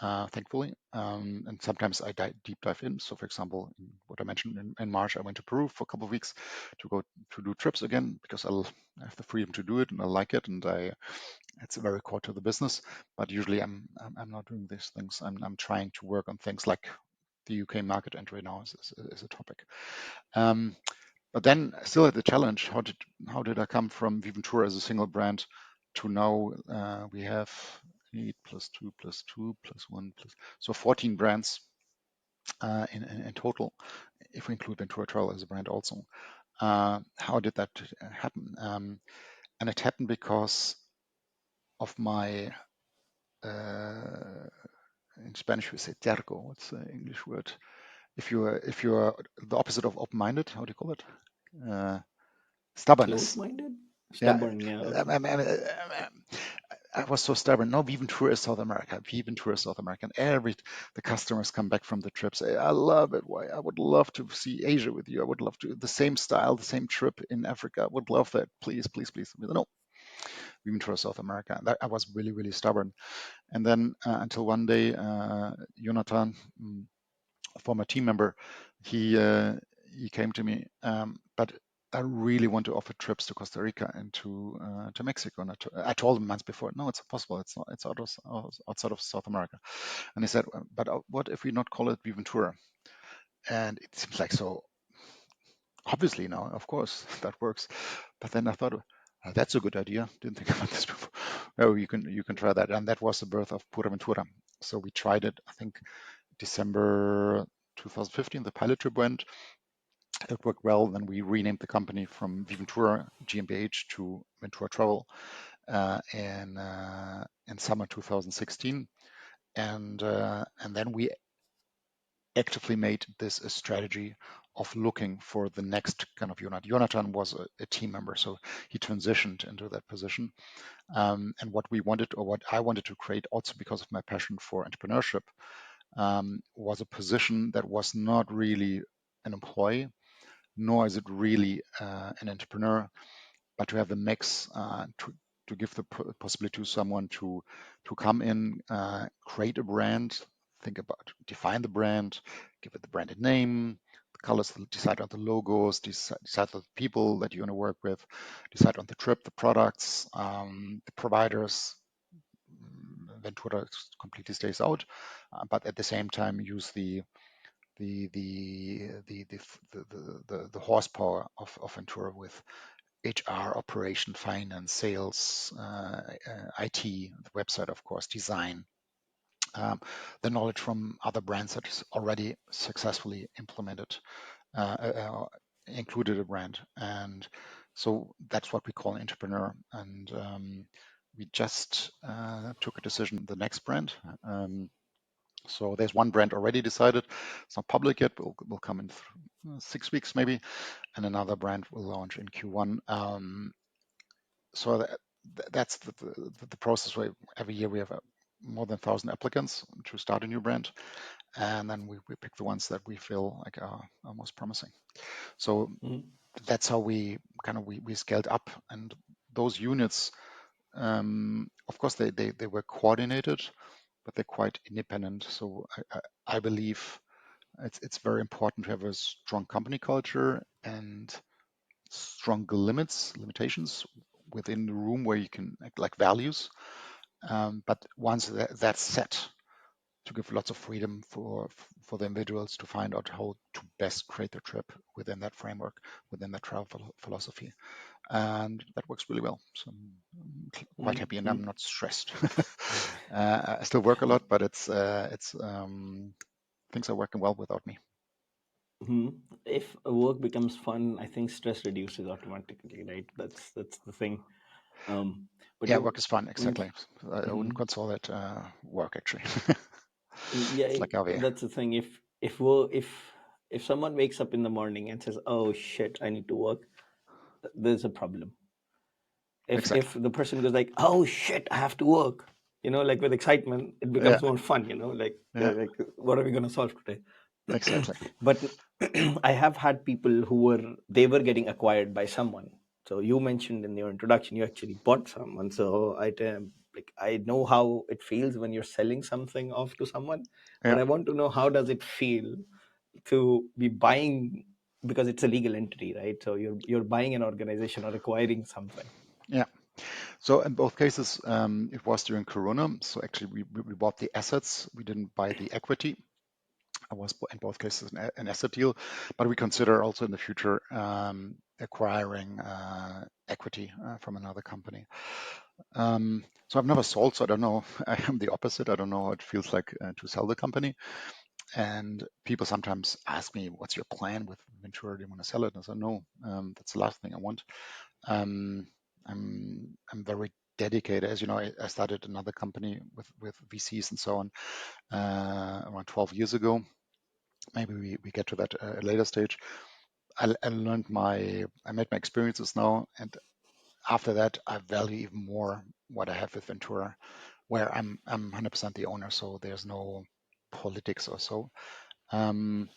thankfully. And sometimes I deep dive in. So, for example, what I mentioned in March, I went to Peru for a couple of weeks to go to do trips again, because I have the freedom to do it and I like it, and it's very core to the business. But usually I'm not doing these things. I'm trying to work on things like the UK market entry now is a topic. But then still at the challenge, how did I come from Viventura as a single brand to now we have 8 plus 2 plus 2 plus 1 plus, so 14 brands in total, if we include Ventura Travel as a brand also. How did that happen? And it happened because of my in Spanish we say terco. What's the English word? If you're the opposite of open-minded, how do you call it? Uh, Stubbornness. Close-minded? Yeah, Stubborn, yeah, okay. I was so stubborn. No, Viventura is South America. Viventura is South America. And the customers come back from the trip say, I love it. Why? I would love to see Asia with you. I would love to the same style, the same trip in Africa. I would love that. Please, please, please. No, Viventura South America. And I was really, really stubborn. And then until one day, Jonathan, a former team member, he came to me, but I really want to offer trips to Costa Rica and to Mexico. And I told him months before, no, it's impossible. It's not. It's outside of South America. And he said, but what if we not call it Viventura? And it seems like so obviously now, of course, that works. But then I thought, that's a good idea. Didn't think about this before. Oh, you can try that. And that was the birth of Pura Ventura. So we tried it, I think, December 2015. The pilot trip went. It worked well. Then we renamed the company from Viventura GmbH to Ventura Travel in summer 2016, and then we actively made this a strategy of looking for the next kind of unit. Jonathan was a team member, so he transitioned into that position. And what we wanted, or what I wanted to create, also because of my passion for entrepreneurship, was a position that was not really an employee, nor is it really an entrepreneur, but to have a mix to give the possibility to someone to come in, create a brand, think about define the brand, give it the branded name, the colors, decide on the logos, decide on the people that you want to work with, decide on the trip, the products, the providers. Ventura completely stays out, but at the same time use the horsepower of Ventura with HR, operation, finance, sales, IT, the website, of course, design, the knowledge from other brands that is already successfully implemented, included a brand. And so that's what we call an entrepreneur. And we just took a decision, the next brand. So there's one brand already decided. It's not public yet, but will come in 6 weeks maybe, and another brand will launch in Q1. So that's the process where every year we have more than 1,000 applicants to start a new brand, and then we pick the ones that we feel like are most promising. So that's how we we scaled up, and those units, of course, they were coordinated, but they're quite independent. So I believe it's very important to have a strong company culture and strong limitations within the room where you can act like values. But once that's set, to give lots of freedom for the individuals to find out how to best create their trip within that framework, within that travel philosophy, and that works really well. So I'm quite happy, and I'm not stressed. I still work a lot, but it's things are working well without me. If work becomes fun, I think stress reduces automatically, right? That's the thing. But Yeah, you, work is fun, when, exactly. I wouldn't mhm. call it work actually. Yeah, It's like AV. that's the thing. If someone wakes up in the morning and says, "Oh shit, I need to work," there's a problem. If Exactly. the person goes like, "Oh shit, I have to work," like with excitement, it Yeah, becomes more fun. yeah, Like what are we gonna solve today? exactly. But I have had people who were getting acquired by someone. So you mentioned in your introduction you actually bought someone. So I know how it feels when you're selling something off to someone, but Yeah, I want to know, how does it feel to be buying, because it's a legal entity, right? So you're buying an organization or acquiring something. yeah. So in both cases, it was during Corona. So actually, we bought the assets. We didn't buy the equity. It was in both cases an asset deal, but we consider also in the future acquiring equity from another company. So I've never sold, so I don't know. I am the opposite. I don't know how it feels like to sell the company. And people sometimes ask me, "What's your plan with Ventura? Do you want to sell it?" And I said, "No, that's the last thing I want." Um, I'm very dedicated. As you know, I started another company with VCs and so on around 12 years ago. Maybe we get to that at a later stage. I made my experiences now, and after that, I value even more what I have with Ventura, where I'm 100% the owner, so there's no politics or so. Um,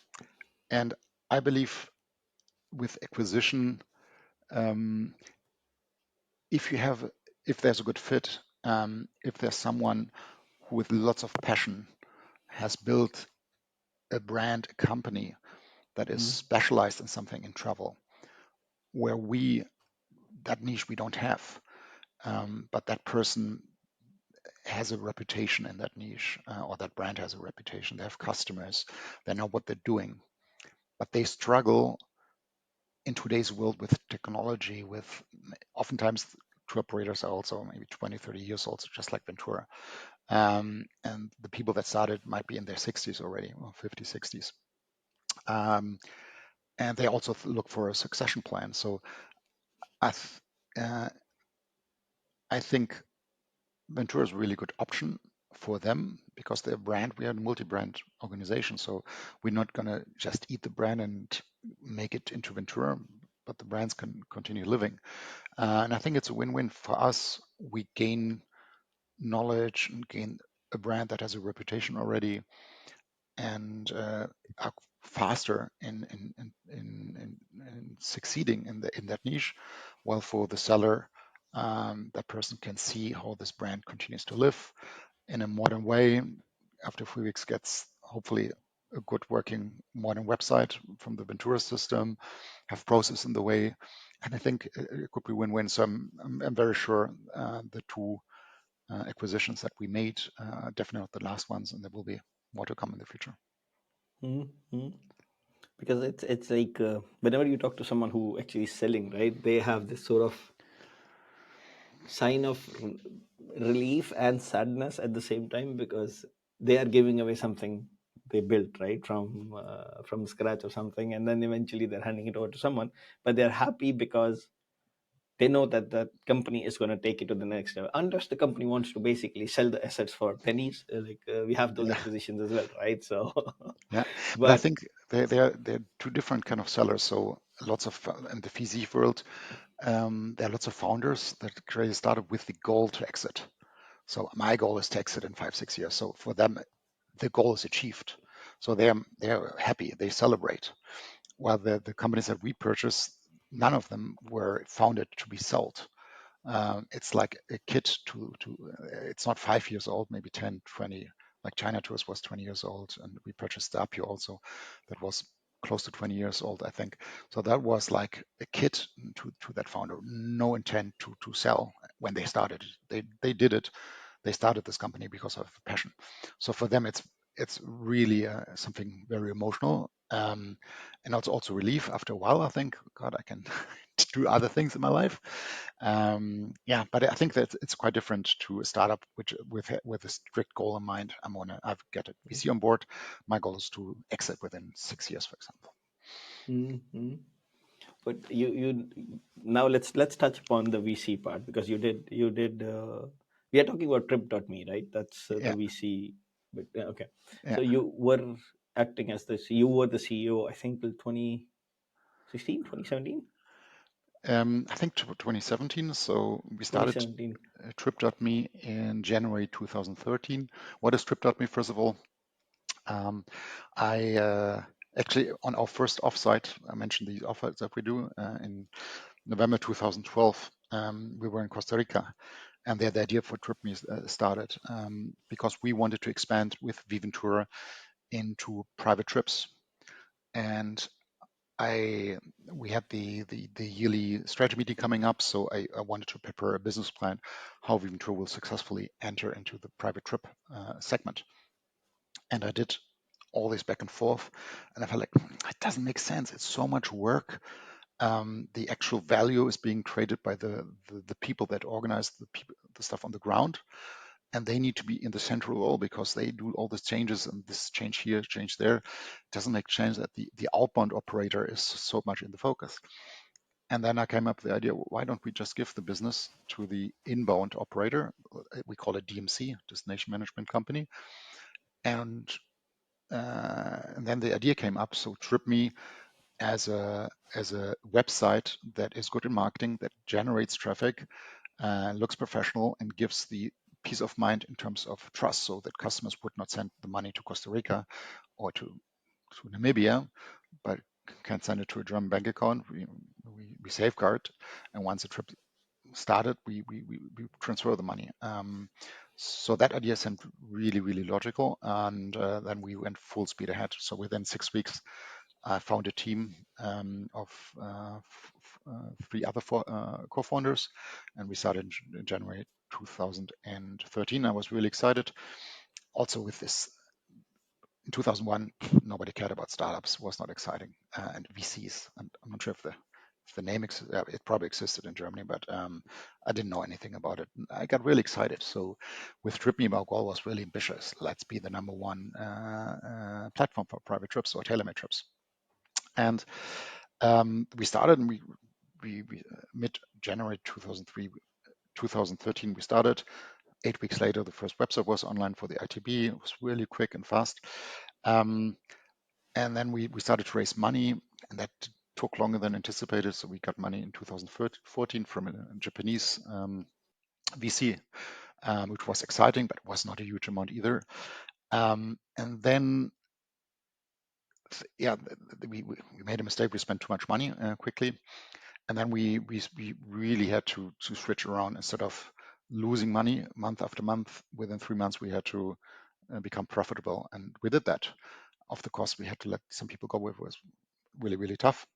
and I believe with acquisition, um, if you have if there's a good fit, if there's someone who with lots of passion has built a brand, a company that is Mm. specialized in something in travel, where we that niche we don't have, but that person has a reputation in that niche, or that brand has a reputation. They have customers, they know what they're doing, but they struggle in today's world with technology. With oftentimes tour operators are also maybe 20, 30 years old, just like Ventura. And the people that started might be in their 60s already, or 50s, 60s. Um, and they also look for a succession plan. So I, th- uh, I think Ventura is a really good option for them because their brand, we are a multi-brand organization. So we're not going to just eat the brand and make it into Ventura, but the brands can continue living. And I think it's a win-win for us. We gain knowledge and gain a brand that has a reputation already, and are faster in succeeding in that niche. While for the seller, that person can see how this brand continues to live in a modern way. After 3 weeks, gets hopefully a good working modern website from the Ventura system, have process in the way, and I think it could be win-win. So I'm very sure the two acquisitions that we made, definitely not the last ones, and there will be more to come in the future. Mm. Mm. Because it's like whenever you talk to someone who actually is selling, right, they have this sort of sign of relief and sadness at the same time, because they are giving away something they built, right, from scratch or something, and then eventually they're handing it over to someone, but they're happy because they know that that company is going to take it to the next level, unless the company wants to basically sell the assets for pennies. We have those Yeah, acquisitions as well, right? So yeah. But I but think they're two different kind of sellers. So lots of in the VC world, there are lots of founders that create a startup with the goal to exit. So my goal is to exit in 5, 6 years. So for them, the goal is achieved. So they're happy. They celebrate. While the companies that we purchase, none of them were founded to be sold. It's like a kid it's not 5 years old, maybe 10, 20. Like China Tours was 20 years old, and we purchased Apio also, that was close to 20 years old, I think. So that was like a kid to that founder, no intent to sell when they started. They did it. They started this company because of passion. So for them, it's really something very emotional, and also relief after a while. I think, God, I can do other things in my life. Yeah, but I think that it's quite different to a startup which with a strict goal in mind. I've got a VC on board. My goal is to exit within 6 years, for example. Mhm. But you now let's touch upon the VC part, because you did we are talking about trip.me, right? That's the Yeah, VC. But yeah, okay. yeah. So you were acting as you were the CEO, I think, till 2016, 2017, I think 2017. So we started 2017. Trip.me in January 2013. What is Trip.me, first of all? Um, I actually, on our first offsite, I mentioned the offsites that we do in November 2012. We were in Costa Rica, and there the idea for TripMe started because we wanted to expand with Viventura into private trips. And I we had the yearly strategy meeting coming up, so I wanted to prepare a business plan how Viventura will successfully enter into the private trip segment. And I did all this back and forth, and I felt like it doesn't make sense. It's so much work. The actual value is being created by the people that organize the stuff on the ground, and they need to be in the central role because they do all these changes and this change here, change there. It doesn't make sense that the outbound operator is so much in the focus. And then I came up with the idea: why don't we just give the business to the inbound operator? We call it DMC, Destination Management Company, and then the idea came up. So TripMe as a website that is good in marketing, that generates traffic, looks professional, and gives the peace of mind in terms of trust, so that customers would not send the money to Costa Rica or to Namibia, but can send it to a German bank account. We safeguard, and once the trip started, we transfer the money. So that idea seemed really, really logical, and then we went full speed ahead. So within 6 weeks, I found a team of three other co-founders, and we started in January 2013. I was really excited. Also, with this, in 2001, nobody cared about startups; was not exciting, and VCs. And I'm not sure if the name it probably existed in Germany, but I didn't know anything about it. I got really excited. So with TripMe, our goal was really ambitious. Let's be the number one platform for private trips or tailor-made trips. And we started, and we mid-January 2013, we started. 8 weeks later, the first website was online for the ITB. It was really quick and fast. And then we started to raise money, and that took longer than anticipated. So we got money in 2014 from a Japanese VC, which was exciting, but was not a huge amount either. And then, yeah, we made a mistake. We spent too much money quickly. And then we really had to switch around. Instead of losing money month after month, within 3 months, we had to become profitable. And we did that. Of the course, we had to let some people go. It was really, really tough.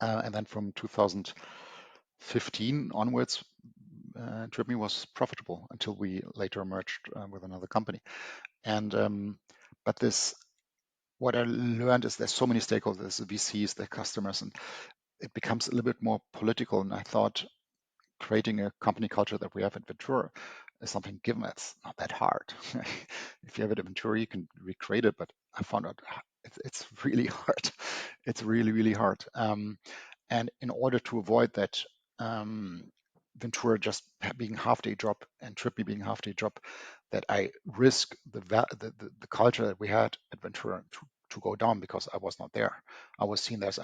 And then from 2015 onwards, TripMe was profitable until we later merged with another company. And but what I learned is there's so many stakeholders, the VCs, the customers, and it becomes a little bit more political. And I thought creating a company culture that we have at Ventura is something given. It's not that hard. If you have it at Ventura, you can recreate it, but I found out it's really hard. It's really, really hard. And in order to avoid that, Ventura just being half-day job and TripMe being half-day job, that I risk the culture that we had at Ventura to go down because I was not there. I was seen as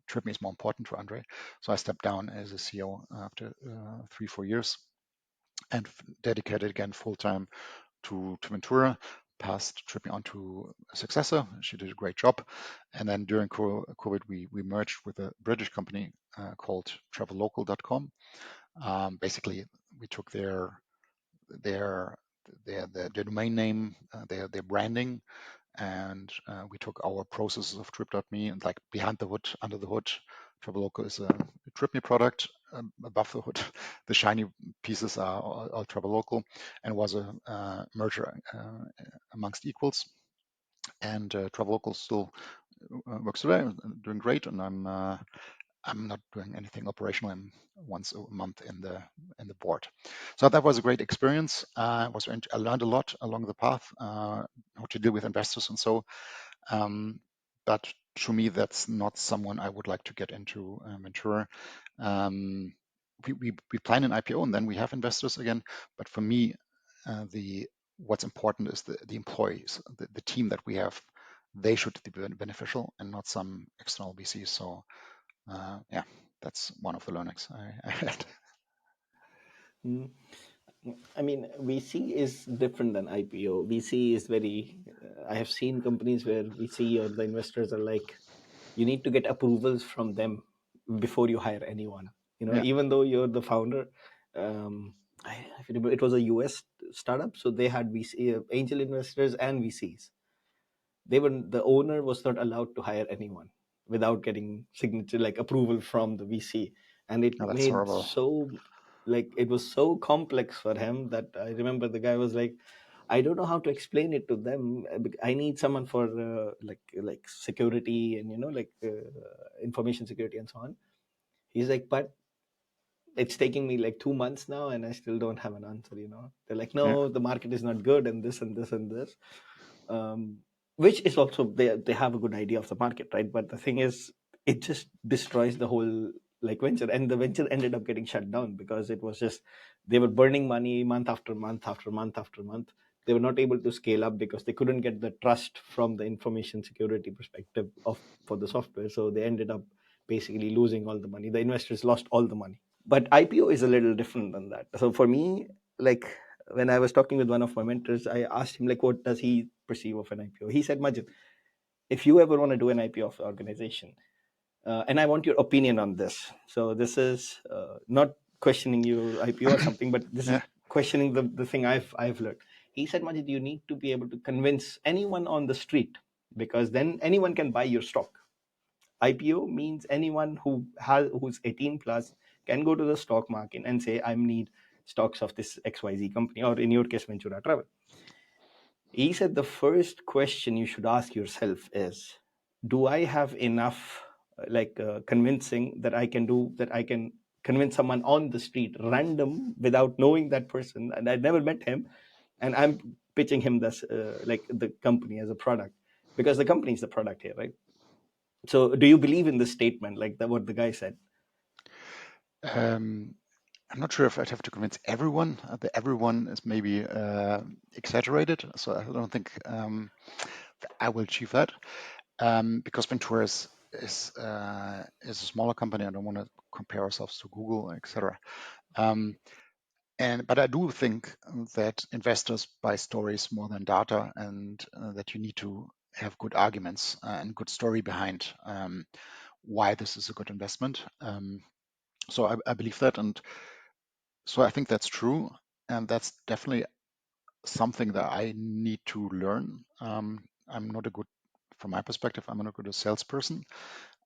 TripMe is more important to Andre, so I stepped down as a CEO after 3-4 years and dedicated again full time to Ventura. Passed TripMe on to a successor. She did a great job. And then during COVID, we merged with a British company called travellocal.com. Basically, we took their domain name, their branding, and we took our processes of Trip.me and like behind the hood, under the hood. Travellocal is a TripMe product. Above the hood, the shiny pieces are all Travellocal, and was a merger amongst equals. And Travellocal still works today, doing great, and I'm not doing anything operational. I'm once a month in the board. So that was a great experience. I learned a lot along the path, how to deal with investors and so. But to me, that's not someone I would like to get into Ventura. We plan an IPO and then we have investors again. But for me, what's important is the employees, the team that we have. They should be beneficial and not some external VC. So yeah, that's one of the learnings I had. Mm. I mean, VC is different than IPO. VC is very. I have seen companies where VC or the investors are like, you need to get approvals from them before you hire anyone. Yeah, Even though you're the founder. I remember it was a US startup, so they had VC, angel investors and VCs. The owner was not allowed to hire anyone without getting signature like approval from the VC, and it no, that's made horrible. so like it was so complex for him that I remember the guy was like, I don't know how to explain it to them. I need someone for like security and information security and so on. He's like, but it's taking me like 2 months now and I still don't have an answer. They're like, Yeah, no, the market is not good and this and this and this. um, which is also they have a good idea of the market, right? But the thing is, it just destroys the whole like venture, and the venture ended up getting shut down because it was just they were burning money month after month after month after month they were not able to scale up because they couldn't get the trust from the information security perspective of for the software. So they ended up basically losing all the money. The investors lost all the money. But IPO is a little different than that. So for me, like when I was talking with one of my mentors, I asked him like, what does he perceive of an IPO? He said, Majid, if you ever want to do an IPO of the organization, and I want your opinion on this. So this is not questioning your IPO or something, but this is Yeah. questioning the thing I've learned. He said, Majid, you need to be able to convince anyone on the street, because then anyone can buy your stock. IPO means anyone who's 18 plus can go to the stock market and say, I need stocks of this XYZ company, or in your case, Ventura Travel. He said the first question you should ask yourself is, do I have enough convincing that I can convince someone on the street, random, without knowing that person, and I'd never met him, and I'm pitching him this like the company as a product, because the company is the product here, right? So do you believe in this statement, like what the guy said? Um, I'm not sure if I'd have to convince everyone. The everyone is maybe exaggerated, so I don't think I will achieve that. Because Ventura is a smaller company. I don't want to compare ourselves to Google, etc. But I do think that investors buy stories more than data, and that you need to have good arguments and good story behind why this is a good investment. So I believe that, and so I think that's true, and that's definitely something that I need to learn. I'm not a good, from my perspective, I'm not a good salesperson,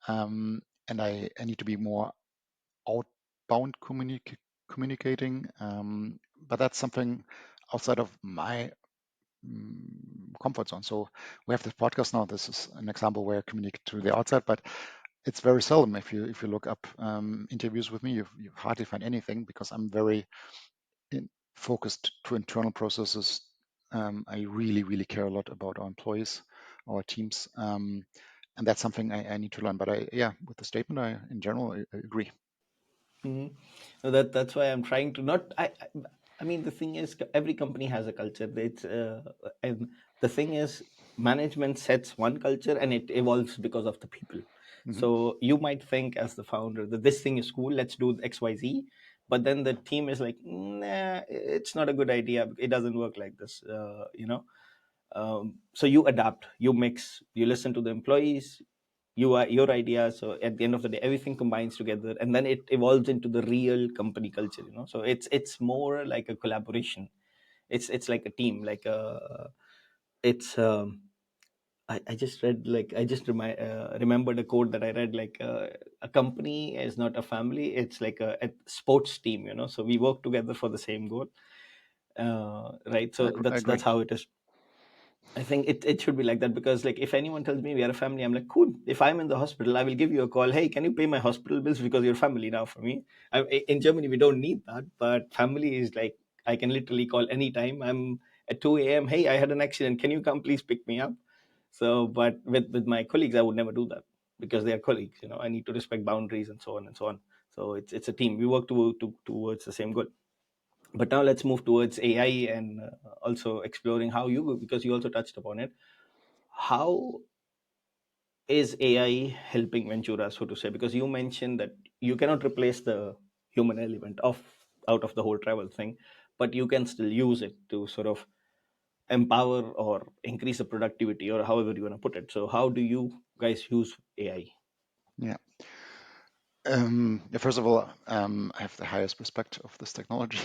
and I need to be more outbound communicating. But that's something outside of my comfort zone. So we have this podcast now. This is an example where I communicate to the outside, but it's very seldom. If you look up interviews with me, you hardly find anything, because I'm very focused to internal processes. I really care a lot about our employees, our teams, and that's something I need to learn. But yeah, with the statement, in general, I agree. Mhm. So that's why I'm trying to not. I mean, the thing is, every company has a culture. And the thing is, management sets one culture and it evolves because of the people. Hmm. So you might think as the founder that this thing is cool, let's do XYZ, but then the team is like, nah, it's not a good idea. It doesn't work like this. So you adapt, you mix, you listen to the employees, you are your ideas. So at the end of the day, everything combines together, and then it evolves into the real company culture. So it's more like a collaboration. It's like a team, like a it's I just read, like I just remembered a quote that I read, like a company is not a family, it's like a sports team. So we work together for the same goal, right? I, So I that's agree. how it is. I think it should be like that, because like if anyone tells me we are a family, I'm like, cool. If I'm in the hospital, I will give you a call. Hey, can you pay my hospital bills, because you're family now for me. In Germany, we don't need that, but family is like I can literally call anytime. I'm at 2 a.m. Hey, I had an accident. Can you come please pick me up? So, but with my colleagues, I would never do that, because they are colleagues. I need to respect boundaries and so on and so on. So it's a team. We work towards the same goal. But now let's move towards AI, and also exploring how because you also touched upon it. How is AI helping Ventura, so to say? Because you mentioned that you cannot replace the human element of out of the whole travel thing, but you can still use it to sort of empower or increase the productivity, or however you want to put it. So how do you guys use AI? Yeah. Yeah, first of all, I have the highest respect of this technology,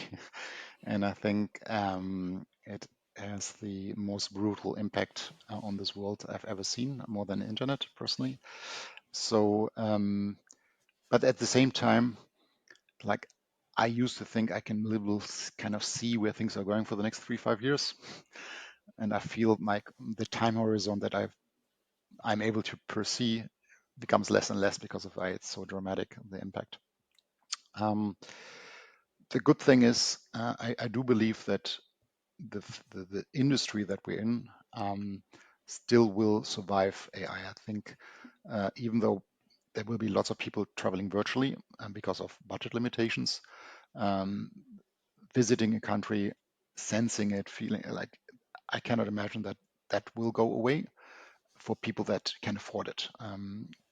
and I think it has the most brutal impact on this world I've ever seen, more than the internet, personally. So, but at the same time, like, I used to think I can little kind of see where things are going for the next 3, 5 years, and I feel like the time horizon that I'm able to perceive becomes less and less because of why it's so dramatic, the impact. Um, the good thing is, I do believe that the industry that we're in still will survive AI. I think even though there will be lots of people traveling virtually because of budget limitations, um, visiting a country, sensing it, feeling like I cannot imagine that that will go away for people that can afford it.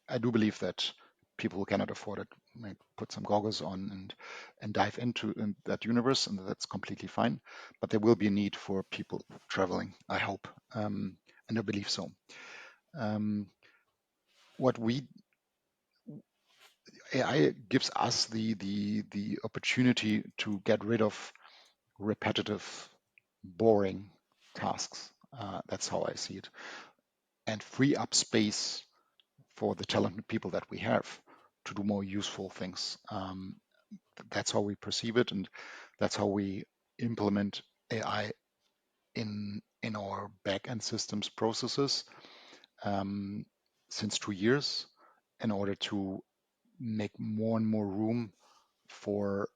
I do believe that people who cannot afford it may put some goggles on and dive into that universe, and that's completely fine. But there will be a need for people traveling, I hope, and I believe so. Um, what we AI gives us the opportunity to get rid of repetitive, boring tasks. That's how I see it, and free up space for the talented people that we have to do more useful things. That's how we perceive it, and that's how we implement AI in our back-end systems processes since 2 years in order to make more and more room for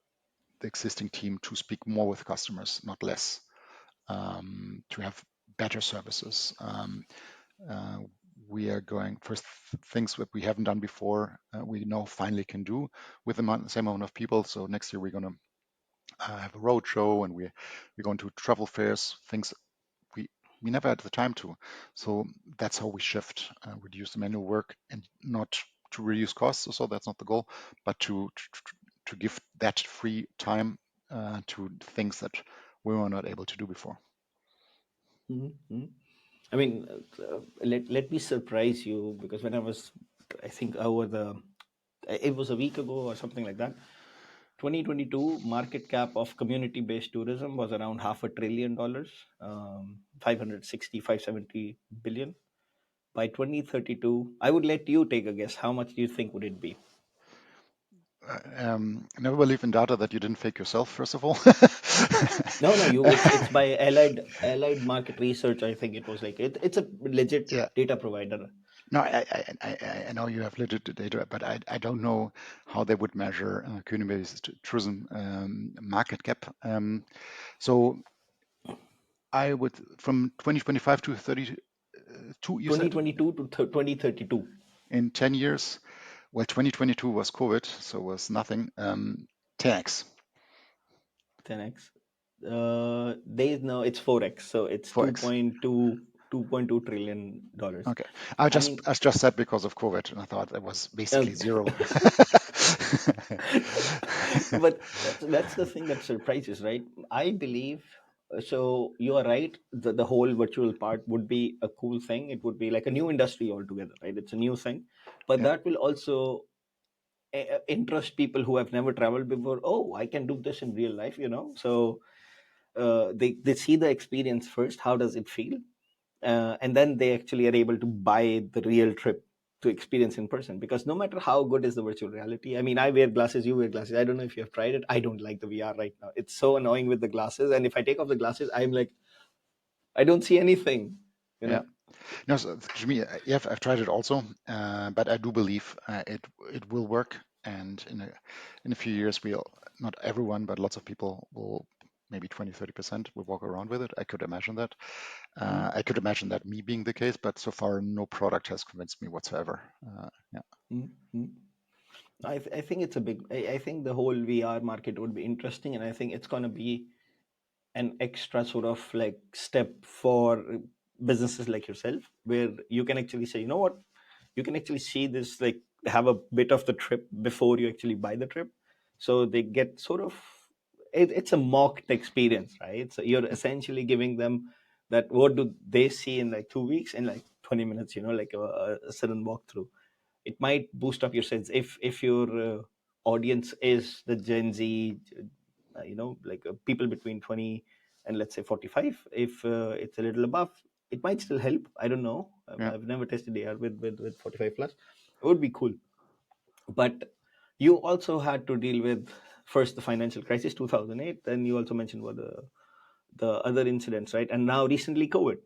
the existing team to speak more with customers, not less, to have better services. Uh, we are going first things that we haven't done before. We now finally can do with the same amount of people. So next year we're going to have a road show, and we're going to travel fairs, things we we never had the time to. So that's how we shift, reduce the manual work, and not to reduce costs. So that's not the goal, but to give that free time to things that we were not able to do before. Mm-hmm. I mean, let me surprise you, because when I was, I think it was a week ago or something like that. 2022 market cap of community-based tourism was around $500 billion, 560, 570 billion. By 2032, I would let you take a guess. How much do you think would it be? Never believe in data that you didn't fake yourself, first of all. No, no, you. It's by Allied Market Research. I think it was like it's a legit Yeah. data provider. No, I know you have legit data, but I don't know how they would measure community-based tourism market cap. So I would, from 2025 to 32, you said, 2022 to 2032. in 10 years. Well, 2022 was COVID, so was nothing. 10x, 10x. Days now it's 4x, so it's 4x. 2.2 trillion dollars. Okay, I mean, I just said because of COVID, and I thought that was uh, basically zero. but that's the thing that surprises, right? I believe so. You are right. The whole virtual part would be a cool thing. It would be like a new industry altogether, right? It's a new thing, but Yeah, that will also interest people who have never traveled before. Oh, I can do this in real life, So they see the experience first. How does it feel? And then they actually are able to buy the real trip to experience in person, because no matter how good is the virtual reality, I mean, I wear glasses, you wear glasses. I don't know if you have tried it. I don't like the VR right now. It's so annoying with the glasses, and if I take off the glasses, I'm like, I don't see anything you yeah. know No, so to me, yeah, I've tried it also, but I do believe it will work, and in a few years, we'll, not everyone, but lots of people will, maybe 20-30% will walk around with it. I could imagine that. Mm, I could imagine that me being the case, but so far, no product has convinced me whatsoever. Yeah, mm, mm. I think it's a big. I think the whole VR market would be interesting, and I think it's going to be an extra sort of like step for businesses like yourself, where you can actually say, you know what, you can actually see this, like have a bit of the trip before you actually buy the trip, so they get sort of it's a mocked experience, right? So you're yeah, essentially giving them that what do they see in like 2 weeks in like 20 minutes, like a sudden walkthrough. It might boost up your sense if your audience is the Gen Z, like people between 20 and let's say 45. If it's a little above, it might still help. I don't know. yeah. I've never tested AR with 45 plus. It would be cool. But you also had to deal with first the financial crisis 2008, then you also mentioned what the other incidents, right? And now recently COVID.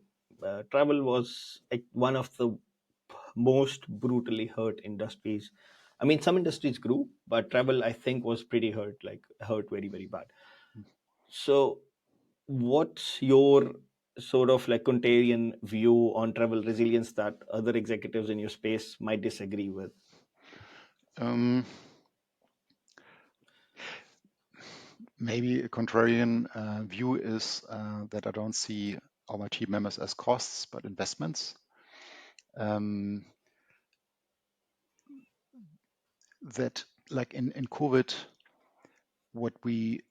Travel was like one of the most brutally hurt industries. I mean, some industries grew, but travel, I think, was pretty hurt, like hurt very, very bad. So, what's your sort of like contrarian view on travel resilience that other executives in your space might disagree with? Um, Maybe a contrarian view is that I don't see our team members as costs, but investments. Um, that like in COVID, what we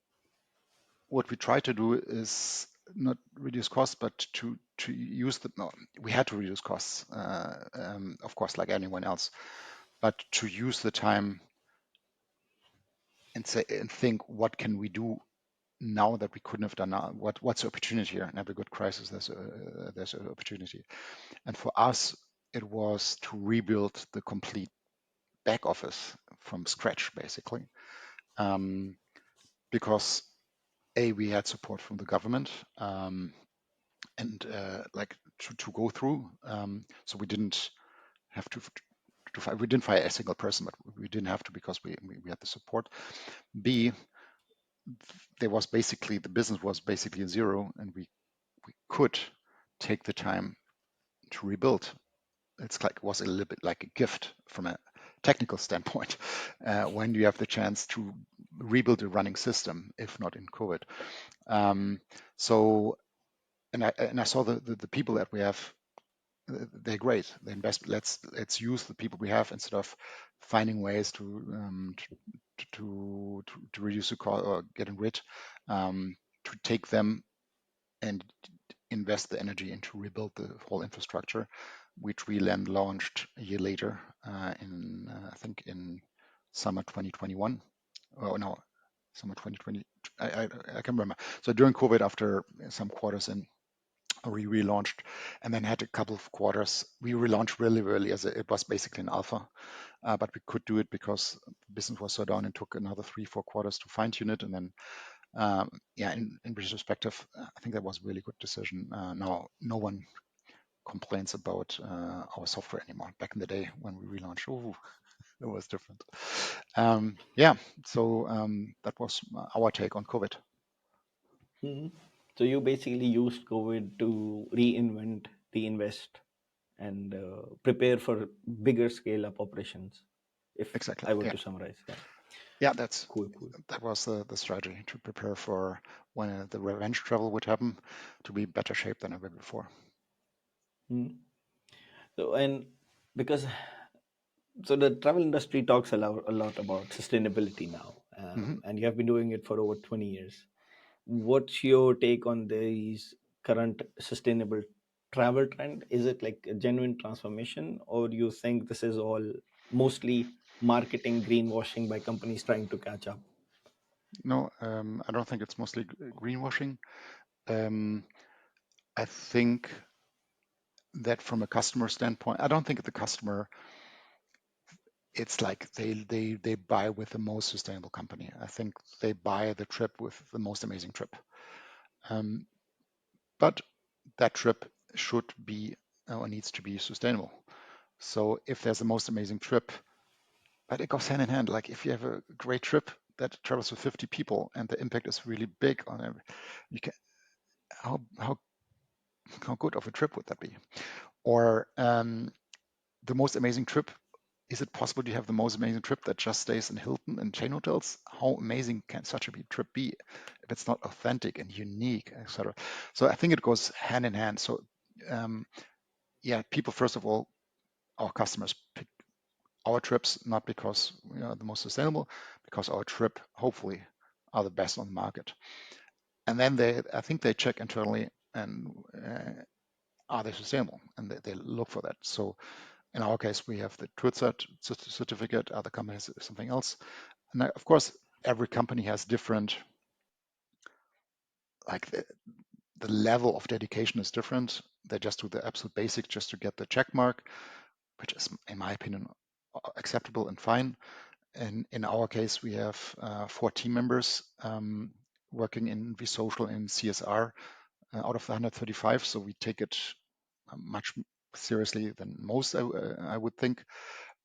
try to do is not reduce costs, but to use the no, we had to reduce costs, of course, like anyone else, but to use the time and say and think what can we do now that we couldn't have done now? What's the opportunity here? In every good crisis, there's an opportunity. And for us, it was to rebuild the complete back office from scratch, basically, because we had support from the government, and like to go through. So we didn't have to fire. We didn't fire a single person, but we didn't have to because we had the support. B, there was basically the business was basically zero, and we could take the time to rebuild. It's like was a little bit like a gift from a technical standpoint when you have the chance to rebuild a running system, if not in COVID. So and I saw the people that we have. They're great. They invest. Let's use the people we have instead of finding ways to reduce the cost or getting rid. To take them and invest the energy into rebuild the whole infrastructure, which we then launched a year later in I think in summer 2021. Oh no, summer 2020. I can remember. So during COVID, after some quarters in, we relaunched, and then had a couple of quarters. We relaunched really early as it was basically an alpha, but we could do it because business was so down and took another 3-4 quarters to fine tune it, and then in retrospective, I think that was a really good decision. Now, no one complains about our software anymore. Back in the day when we relaunched, oh, it was different. So that was our take on COVID. Mhm. So you basically used COVID to reinvent, reinvest, and prepare for bigger scale up operations. If Exactly. I were Yeah. to summarize, yeah, Yeah, cool, cool. that was the strategy to prepare for when the revenge travel would happen, to be better shape than ever before. Mhm. So and because so the travel industry talks a lot about sustainability now, hmm and you have been doing it for over 20 years. What's your take on these current sustainable travel trend? Is it like a genuine transformation, or do you think this is all mostly marketing greenwashing by companies trying to catch up? No, I don't think it's mostly greenwashing. Um, I think that from a customer standpoint, I don't think the customer, it's like they buy with the most sustainable company. I think they buy the trip with the most amazing trip. Um, but that trip should be or needs to be sustainable. So if there's the most amazing trip, but it goes hand in hand. Like if you have a great trip that travels with 50 people and the impact is really big on it, you can how good of a trip would that be? Or the most amazing trip, is it possible to have the most amazing trip that just stays in Hilton and chain hotels? How amazing can such a trip be if it's not authentic and unique, etc.? So I think it goes hand in hand. So um, people first of all, our customers pick our trips not because we are the most sustainable, because our trip hopefully are the best on the market. And then I think they check internally and are they sustainable, and they look for that. So in our case, we have the TrueCert certificate. Other companies something else. And of course, every company has different, like the level of dedication is different. They just do the absolute basic just to get the check mark, which is, in my opinion, acceptable and fine. And in our case, we have 4 team members working in VSocial and CSR out of the 135. So we take it much seriously than most, I would think.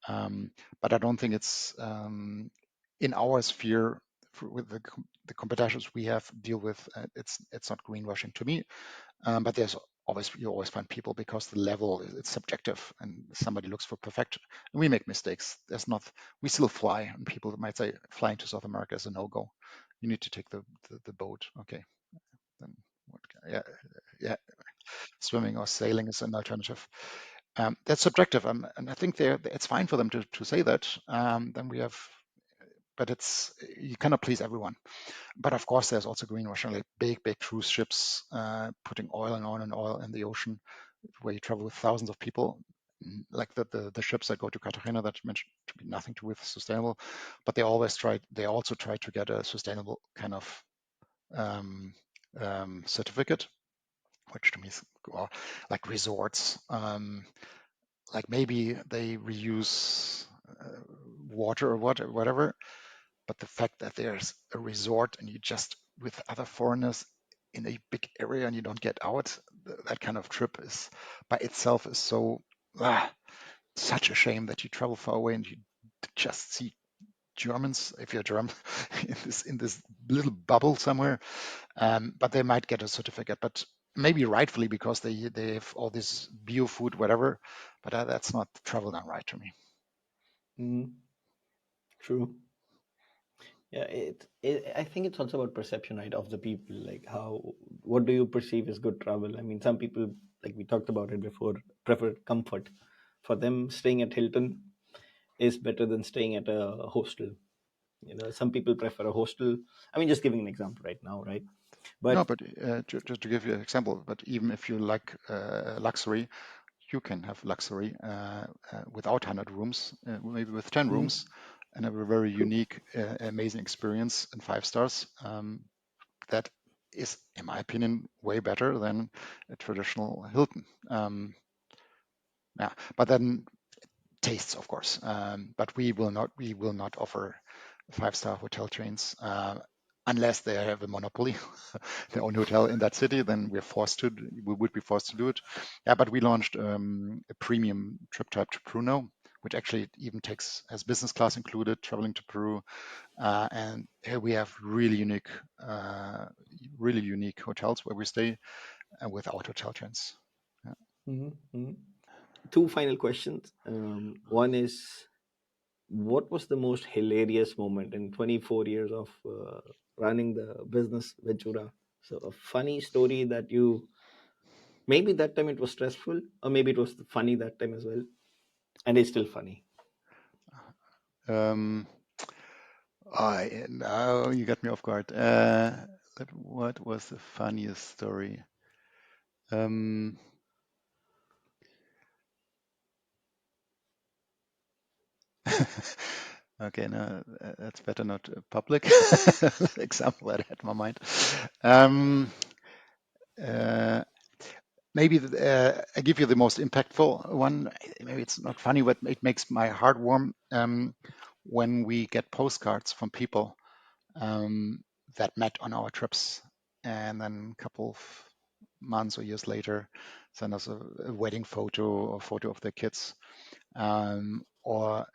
But I don't think it's in our sphere with the competitors we have deal with. It's not greenwashing to me. But there's always you always find people because the level it's subjective and somebody looks for perfection. And we make mistakes. There's not we still fly, and people might say flying to South America is a no-go. You need to take the boat. Okay, then what? Yeah, yeah. swimming or sailing is an alternative. That's subjective, and I think it's fine for them to say that. Then we have, but it's you cannot please everyone. But of course, there's also greenwashing, like big cruise ships putting oil and oil and oil in the ocean, where you travel with thousands of people. Like the ships that go to Cartagena that you mentioned to be nothing to do with sustainable, but they also try to get a sustainable kind of um, certificate, which to me is well, like resorts. Like maybe they reuse water or whatever, but the fact that there's a resort and you just with other foreigners in a big area and you don't get out, that kind of trip is by itself is so such a shame that you travel far away and you just see Germans, if you're German, in this little bubble somewhere. But they might get a certificate, but maybe rightfully because they have all this bio food, whatever. But that's not travel done right to me. Mm, true. Yeah, I think it's also about perception, right, of the people. Like, what do you perceive as good travel? I mean, some people, like we talked about it before, prefer comfort. For them, staying at Hilton is better than staying at a hostel. Some people prefer a hostel. I mean, just giving an example right now, right? No, But but just to give you an example, but even if you like luxury, you can have luxury without 100 rooms, maybe with 10 mhm, rooms, and have a very true. unique, amazing experience in 5 stars. That is, in my opinion, way better than a traditional Hilton. Yeah, but then tastes, of course. But we will not offer 5 star hotel chains unless they have a monopoly, their own hotel in that city. Then we would be forced to do it. Yeah, but we launched a premium trip type to Peru now, which actually even has business class included, traveling to Peru. And here we have really unique hotels where we stay without hotel chains. Yeah. Hmm. Two final questions. One is, what was the most hilarious moment in 24 years of running the business Ventura? So, a funny story that maybe that time it was stressful, or maybe it was funny that time as well, and it's still funny. Um, now you got me off guard. What was the funniest story? Um, okay, no, that's better not public example that I had in my mind. Um, uh, maybe I give you the most impactful one. Maybe it's not funny, but it makes my heart warm when we get postcards from people that met on our trips, and then a couple of months or years later send us a wedding photo or photo of their kids, or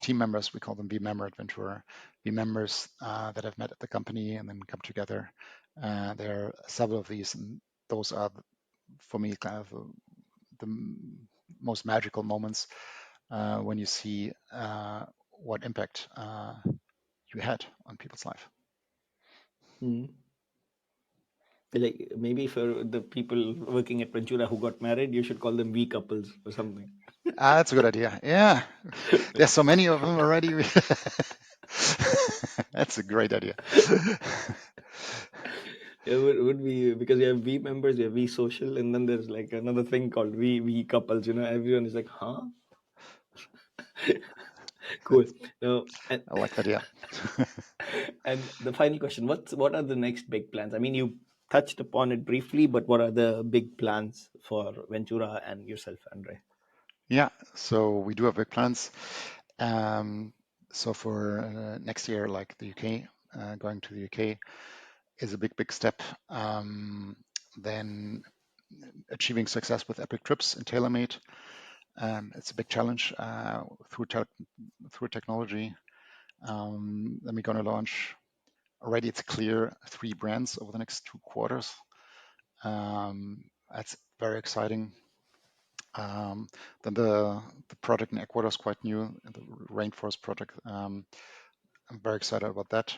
team members, we call them be member at Ventura, be members that have met at the company and then come together. There are several of these, and those are for me kind of the most magical moments when you see what impact you had on people's life. Mm. Like, maybe for the people working at Ventura who got married, you should call them V couples or something. That's a good idea. Yeah, there's so many of them already. That's a great idea. It would be, because we have V members, we have VSocial, and then there's like another thing called V couples. Everyone is like, huh? Cool. Now, and, I like that. Yeah. and the final question: what are the next big plans? I mean, you touched upon it briefly, but what are the big plans for Ventura and yourself, Andre? Yeah. So we do have big plans. Um, so for next year, like the UK, going to the UK is a big step. Then achieving success with Epic Trips and TaylorMade. It's a big challenge through technology. Then we're going to launch. Already, it's clear 3 brands over the next 2 quarters. That's very exciting. Um, then the project in Ecuador is quite new, the rainforest project. I'm very excited about that.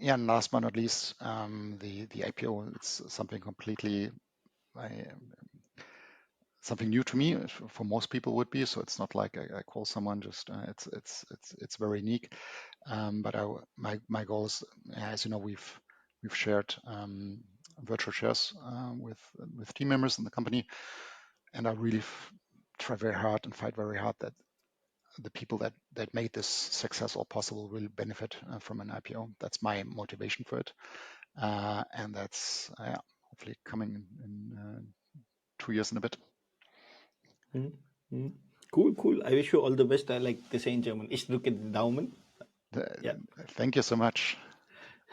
Yeah, and last but not least, the IPO. It's something completely something new to me. For most people would be. So it's not like I call someone. Just it's very unique. But my goal is, as you know, we've shared virtual shares with team members in the company, and I really try very hard and fight very hard that the people that made this success all possible will benefit from an IPO. That's my motivation for it, and that's hopefully coming in 2 years and a bit. Mm-hmm. Cool. I wish you all the best. I like they say in German, Ich drücke die Daumen. Yeah. Thank you so much.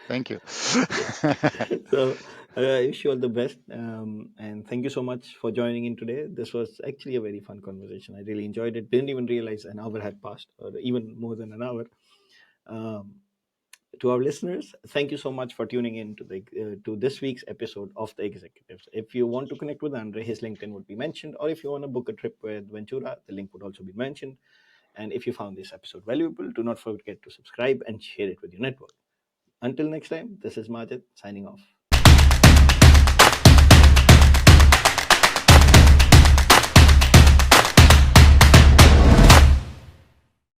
Thank you. So I wish you all the best. And thank you so much for joining in today. This was actually a very fun conversation. I really enjoyed it. Didn't even realize an hour had passed, or even more than an hour. To our listeners, thank you so much for tuning in to this week's episode of The Executives. If you want to connect with Andre, his LinkedIn would be mentioned, or if you want to book a trip with Ventura, the link would also be mentioned. And if you found this episode valuable, do not forget to subscribe and share it with your network. Until next time, this is Majid signing off.